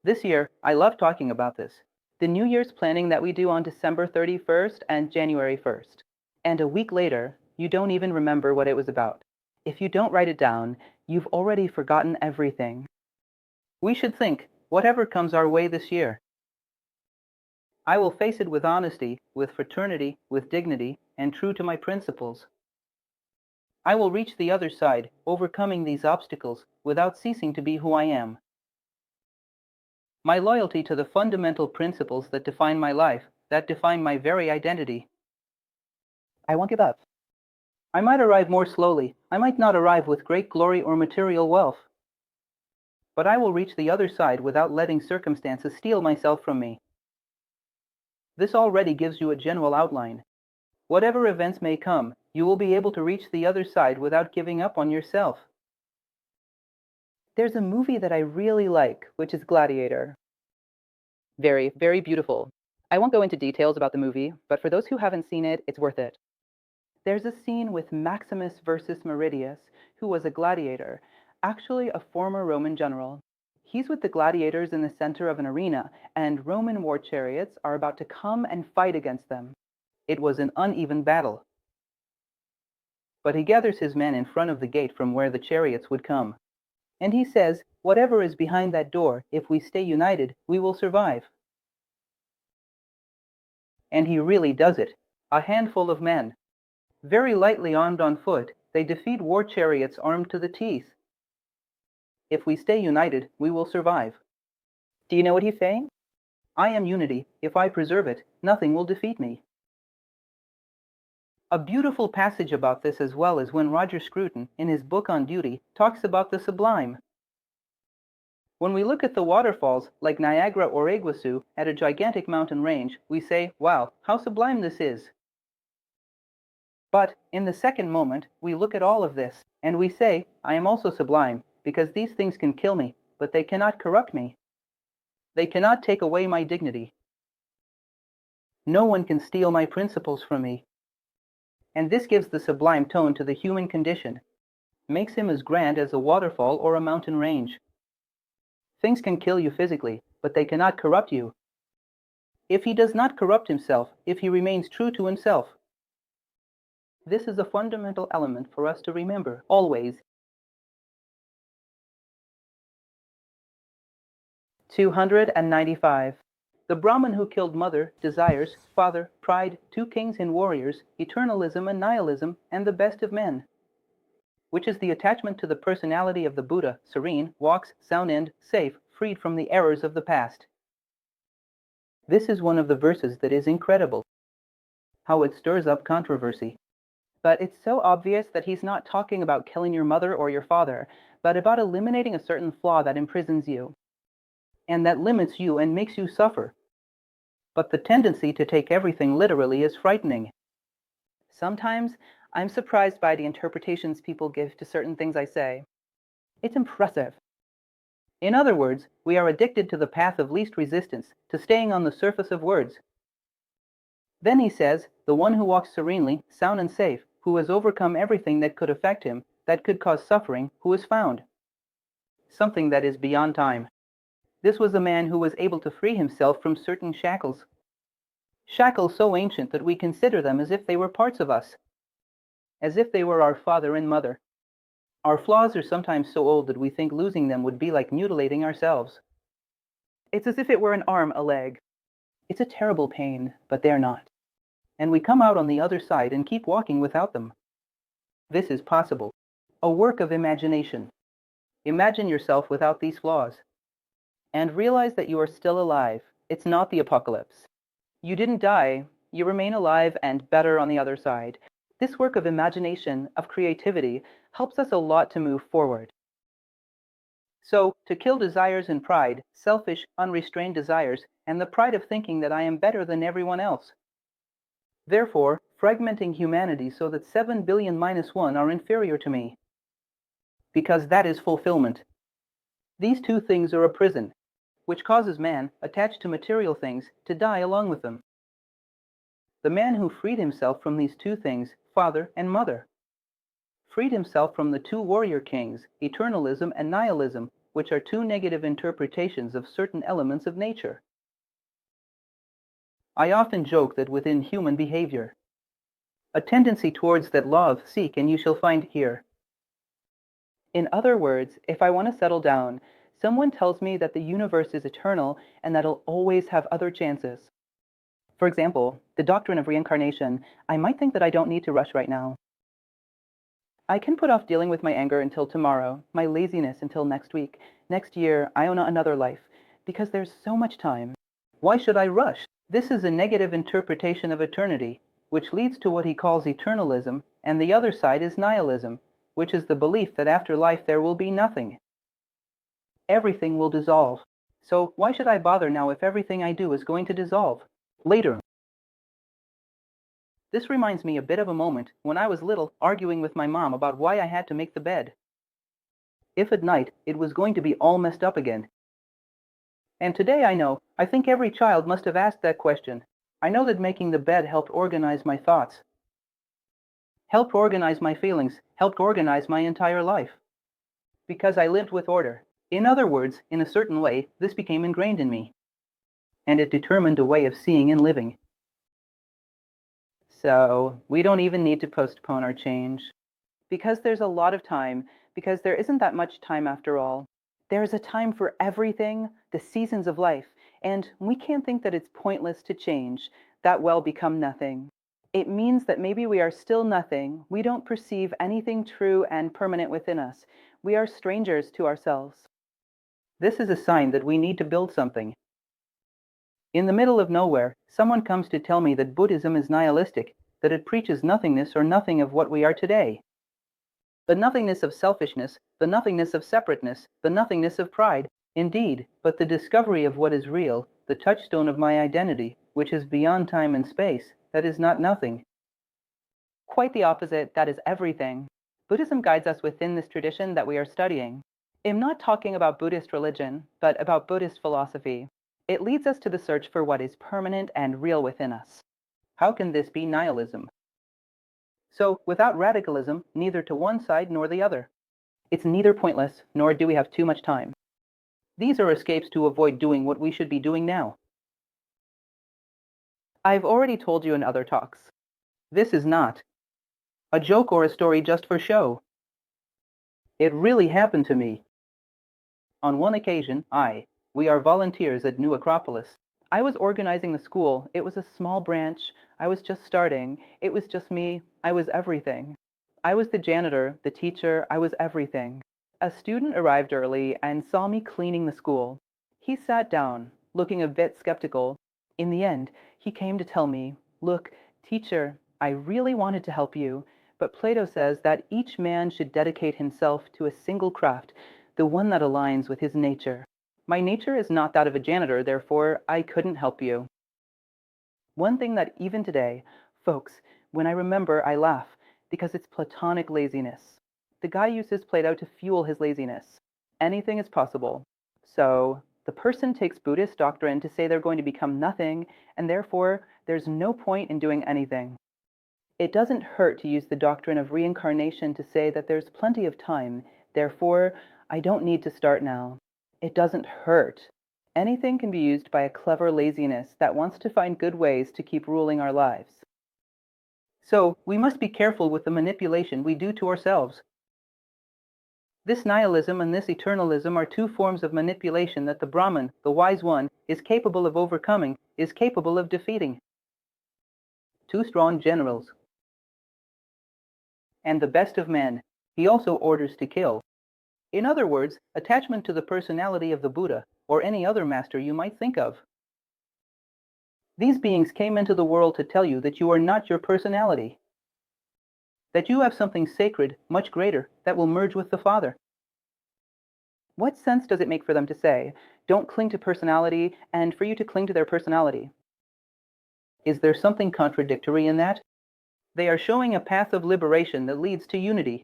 This year, I love talking about this. The New Year's planning that we do on December 31st and January 1st. And a week later, you don't even remember what it was about. If you don't write it down, you've already forgotten everything. We should think, whatever comes our way this year. I will face it with honesty, with fraternity, with dignity, and true to my principles. I will reach the other side, overcoming these obstacles, without ceasing to be who I am. My loyalty to the fundamental principles that define my life, that define my very identity. I won't give up. I might arrive more slowly. I might not arrive with great glory or material wealth. But I will reach the other side without letting circumstances steal myself from me. This already gives you a general outline. Whatever events may come, you will be able to reach the other side without giving up on yourself. There's a movie that I really like, which is Gladiator. Very, very beautiful. I won't go into details about the movie, but for those who haven't seen it, it's worth it. There's a scene with Maximus versus Meridius, who was a gladiator, actually a former Roman general. He's with the gladiators in the center of an arena, and Roman war chariots are about to come and fight against them. It was an uneven battle. But he gathers his men in front of the gate from where the chariots would come. And he says, whatever is behind that door, if we stay united, we will survive. And he really does it. A handful of men, very lightly armed on foot, they defeat war chariots armed to the teeth. If we stay united, we will survive. Do you know what he's saying? I am unity. If I preserve it, nothing will defeat me. A beautiful passage about this as well is when Roger Scruton, in his book on duty, talks about the sublime. When we look at the waterfalls, like Niagara or Iguazu, at a gigantic mountain range, we say, wow, how sublime this is. But in the second moment, we look at all of this, and we say, I am also sublime, because these things can kill me, but they cannot corrupt me. They cannot take away my dignity. No one can steal my principles from me. And this gives the sublime tone to the human condition, makes him as grand as a waterfall or a mountain range. Things can kill you physically, but they cannot corrupt you. If he does not corrupt himself, if he remains true to himself. This is a fundamental element for us to remember, always. 295. The Brahman who killed mother, desires, father, pride, two kings and warriors, eternalism and nihilism, and the best of men. Which is the attachment to the personality of the Buddha, serene, walks, sound end, safe, freed from the errors of the past. This is one of the verses that is incredible. How it stirs up controversy. But it's so obvious that he's not talking about killing your mother or your father, but about eliminating a certain flaw that imprisons you, and that limits you and makes you suffer. But the tendency to take everything literally is frightening. Sometimes I'm surprised by the interpretations people give to certain things I say. It's impressive. In other words, we are addicted to the path of least resistance, to staying on the surface of words. Then he says, the one who walks serenely, sound and safe, who has overcome everything that could affect him, that could cause suffering, who is found. Something that is beyond time. This was a man who was able to free himself from certain shackles. Shackles so ancient that we consider them as if they were parts of us, as if they were our father and mother. Our flaws are sometimes so old that we think losing them would be like mutilating ourselves. It's as if it were an arm, a leg. It's a terrible pain, but they're not. And we come out on the other side and keep walking without them. This is possible. A work of imagination. Imagine yourself without these flaws. And realize that you are still alive. It's not the apocalypse. You didn't die. You remain alive and better on the other side. This work of imagination, of creativity, helps us a lot to move forward. So, to kill desires and pride, selfish, unrestrained desires, and the pride of thinking that I am better than everyone else. Therefore, fragmenting humanity so that 7 billion minus 1 are inferior to me. Because that is fulfillment. These two things are a prison, which causes man, attached to material things, to die along with them. The man who freed himself from these two things, father and mother, freed himself from the two warrior kings, eternalism and nihilism, which are two negative interpretations of certain elements of nature. I often joke that within human behavior, a tendency towards that law of seek and you shall find here. In other words, if I want to settle down, someone tells me that the universe is eternal and that I'll always have other chances. For example, the doctrine of reincarnation, I might think that I don't need to rush right now. I can put off dealing with my anger until tomorrow, my laziness until next week. Next year, I own another life, because there's so much time. Why should I rush? This is a negative interpretation of eternity, which leads to what he calls eternalism, and the other side is nihilism, which is the belief that after life there will be nothing. Everything will dissolve. So why should I bother now if everything I do is going to dissolve later? This reminds me a bit of a moment when I was little arguing with my mom about why I had to make the bed. If at night it was going to be all messed up again. And today I think every child must have asked that question. I know that making the bed helped organize my thoughts, helped organize my feelings, helped organize my entire life. Because I lived with order. In other words, in a certain way, this became ingrained in me. And it determined a way of seeing and living. So, we don't even need to postpone our change. Because there's a lot of time, because there isn't that much time after all. There is a time for everything, the seasons of life, and we can't think that it's pointless to change, that well become nothing. It means that maybe we are still nothing, we don't perceive anything true and permanent within us. We are strangers to ourselves. This is a sign that we need to build something. In the middle of nowhere, someone comes to tell me that Buddhism is nihilistic, that it preaches nothingness or nothing of what we are today. The nothingness of selfishness, the nothingness of separateness, the nothingness of pride, indeed, but the discovery of what is real, the touchstone of my identity, which is beyond time and space, that is not nothing. Quite the opposite, that is everything. Buddhism guides us within this tradition that we are studying. I'm not talking about Buddhist religion, but about Buddhist philosophy. It leads us to the search for what is permanent and real within us. How can this be nihilism? So, without radicalism, neither to one side nor the other. It's neither pointless, nor do we have too much time. These are escapes to avoid doing what we should be doing now. I've already told you in other talks. This is not a joke or a story just for show. It really happened to me. On one occasion, we are volunteers at New Acropolis. I was organizing the school. It was a small branch. I was just starting. It was just me. I was everything. I was the janitor, the teacher. I was everything. A student arrived early and saw me cleaning the school. He sat down, looking a bit skeptical. In the end, he came to tell me, "Look, teacher, I really wanted to help you, but Plato says that each man should dedicate himself to a single craft, the one that aligns with his nature. My nature is not that of a janitor, therefore I couldn't help you." One thing that even today, folks, when I remember, I laugh, because it's platonic laziness. The guy uses Plato to fuel his laziness. Anything is possible. So, the person takes Buddhist doctrine to say they're going to become nothing, and therefore there's no point in doing anything. It doesn't hurt to use the doctrine of reincarnation to say that there's plenty of time, therefore I don't need to start now. It doesn't hurt. Anything can be used by a clever laziness that wants to find good ways to keep ruling our lives. So, we must be careful with the manipulation we do to ourselves. This nihilism and this eternalism are two forms of manipulation that the Brahman, the wise one, is capable of overcoming, is capable of defeating. Two strong generals. And the best of men, he also orders to kill. In other words, attachment to the personality of the Buddha, or any other master you might think of. These beings came into the world to tell you that you are not your personality, that you have something sacred, much greater, that will merge with the Father. What sense does it make for them to say, don't cling to personality, and for you to cling to their personality? Is there something contradictory in that? They are showing a path of liberation that leads to unity,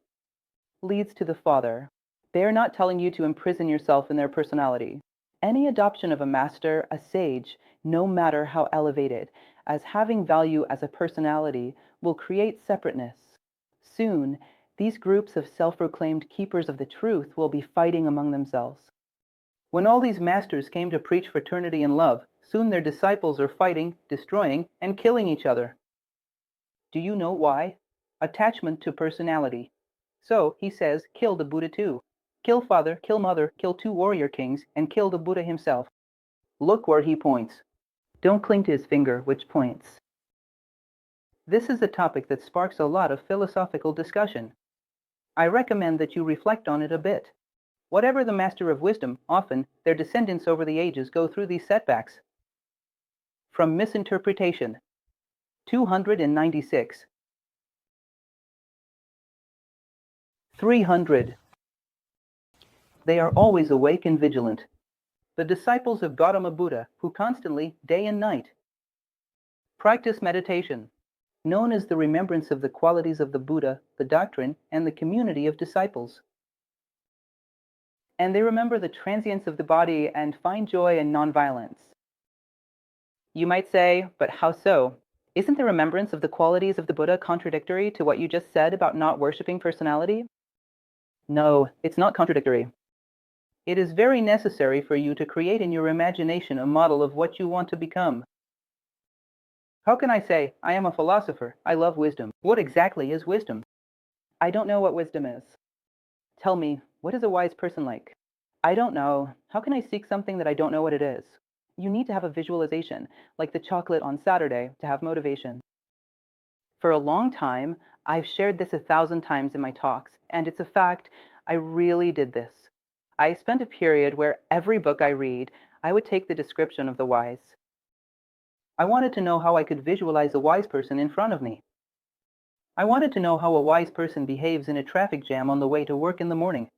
leads to the Father. They are not telling you to imprison yourself in their personality. Any adoption of a master, a sage, no matter how elevated, as having value as a personality, will create separateness. Soon, these groups of self-proclaimed keepers of the truth will be fighting among themselves. When all these masters came to preach fraternity and love, soon their disciples are fighting, destroying, and killing each other. Do you know why? Attachment to personality. So, he says, kill the Buddha too. Kill father, kill mother, kill two warrior kings, and kill the Buddha himself. Look where he points. Don't cling to his finger, which points. This is a topic that sparks a lot of philosophical discussion. I recommend that you reflect on it a bit. Whatever the master of wisdom, often their descendants over the ages go through these setbacks. from misinterpretation. 296. 300. They are always awake and vigilant. The disciples of Gautama Buddha, who constantly, day and night, practice meditation, known as the remembrance of the qualities of the Buddha, the doctrine, and the community of disciples. And they remember the transience of the body and find joy in nonviolence. You might say, but how so? Isn't the remembrance of the qualities of the Buddha contradictory to what you just said about not worshipping personality? No, it's not contradictory. It is very necessary for you to create in your imagination a model of what you want to become. How can I say, I am a philosopher, I love wisdom? What exactly is wisdom? I don't know what wisdom is. Tell me, what is a wise person like? I don't know. How can I seek something that I don't know what it is? You need to have a visualization, like the chocolate on Saturday, to have motivation. For a long time, I've shared this 1,000 times in my talks, and it's a fact, I really did this. I spent a period where every book I read, I would take the description of the wise. I wanted to know how I could visualize a wise person in front of me. I wanted to know how a wise person behaves in a traffic jam on the way to work in the morning,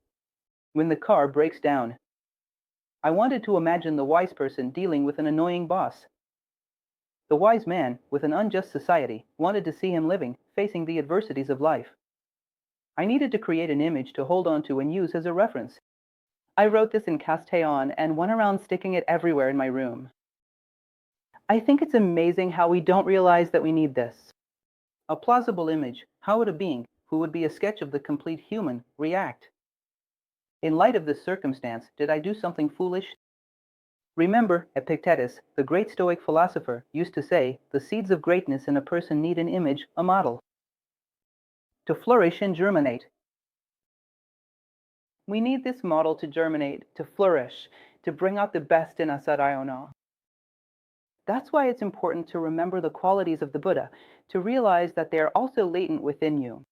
when the car breaks down. I wanted to imagine the wise person dealing with an annoying boss. The wise man, with an unjust society, wanted to see him living, facing the adversities of life. I needed to create an image to hold on to and use as a reference. I wrote this in Castellan and went around sticking it everywhere in my room. I think it's amazing how we don't realize that we need this. A plausible image, how would a being, who would be a sketch of the complete human, react? In light of this circumstance, did I do something foolish? Remember, Epictetus, the great Stoic philosopher, used to say, the seeds of greatness in a person need an image, a model, to flourish and germinate. We need this model to germinate, to flourish, to bring out the best in us at Iono. That's why it's important to remember the qualities of the Buddha, to realize that they are also latent within you.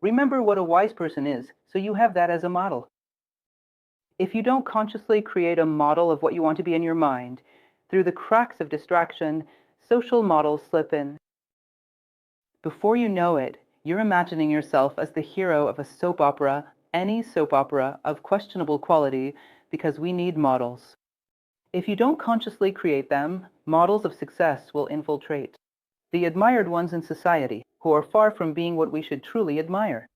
Remember what a wise person is, so you have that as a model. If you don't consciously create a model of what you want to be in your mind, through the cracks of distraction, social models slip in. Before you know it, you're imagining yourself as the hero of a soap opera, any soap opera of questionable quality, because we need models. If you don't consciously create them, models of success will infiltrate. The admired ones in society, who are far from being what we should truly admire.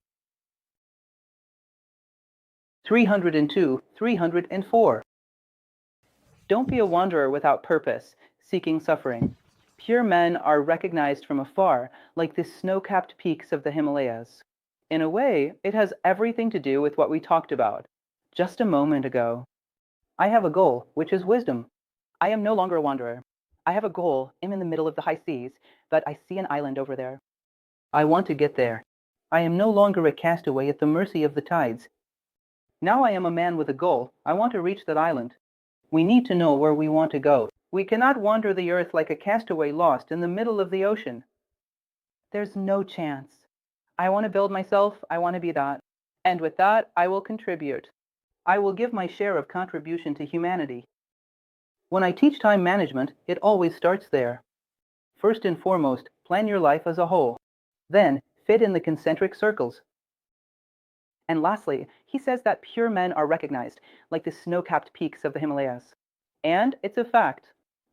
302, 304. Don't be a wanderer without purpose, seeking suffering. Pure men are recognized from afar, like the snow-capped peaks of the Himalayas. In a way, it has everything to do with what we talked about just a moment ago. I have a goal, which is wisdom. I am no longer a wanderer. I have a goal. I'm in the middle of the high seas, but I see an island over there. I want to get there. I am no longer a castaway at the mercy of the tides. Now I am a man with a goal. I want to reach that island. We need to know where we want to go. We cannot wander the earth like a castaway lost in the middle of the ocean. There's no chance. I want to build myself. I want to be that. And with that, I will contribute. I will give my share of contribution to humanity. When I teach time management, it always starts there. First and foremost, plan your life as a whole. Then, fit in the concentric circles. And lastly, he says that pure men are recognized, like the snow-capped peaks of the Himalayas. And it's a fact.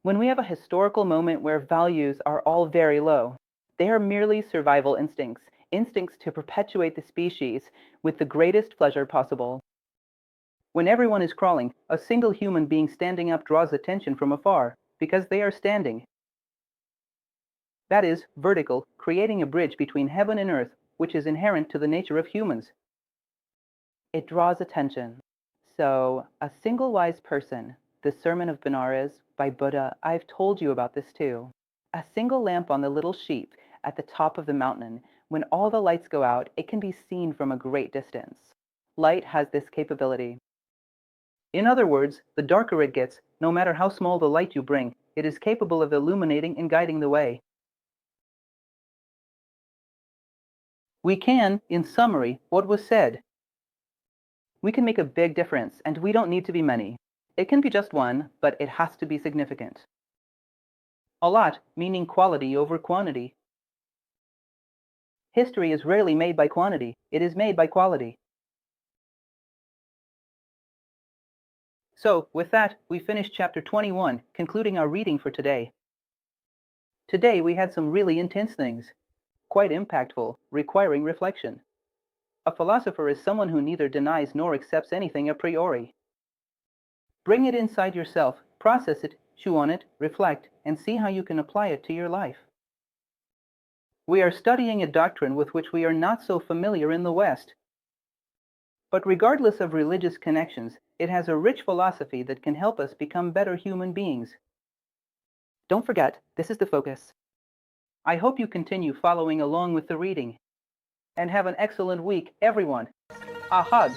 When we have a historical moment where values are all very low, they are merely survival instincts, instincts to perpetuate the species with the greatest pleasure possible. When everyone is crawling, a single human being standing up draws attention from afar, because they are standing. That is, vertical, creating a bridge between heaven and earth, which is inherent to the nature of humans. It draws attention. So, a single wise person, the Sermon of Benares by Buddha, I've told you about this too. A single lamp on the little sheep at the top of the mountain, when all the lights go out, it can be seen from a great distance. Light has this capability. In other words, the darker it gets, no matter how small the light you bring, it is capable of illuminating and guiding the way. We can, in summary, what was said. We can make a big difference, and we don't need to be many. It can be just one, but it has to be significant. A lot, meaning quality over quantity. History is rarely made by quantity, it is made by quality. So, with that, we finished chapter 21, concluding our reading for today. Today we had some really intense things, quite impactful, requiring reflection. A philosopher is someone who neither denies nor accepts anything a priori. Bring it inside yourself, process it, chew on it, reflect, and see how you can apply it to your life. We are studying a doctrine with which we are not so familiar in the West. But regardless of religious connections, it has a rich philosophy that can help us become better human beings. Don't forget, this is the focus. I hope you continue following along with the reading. And have an excellent week, everyone. A hug.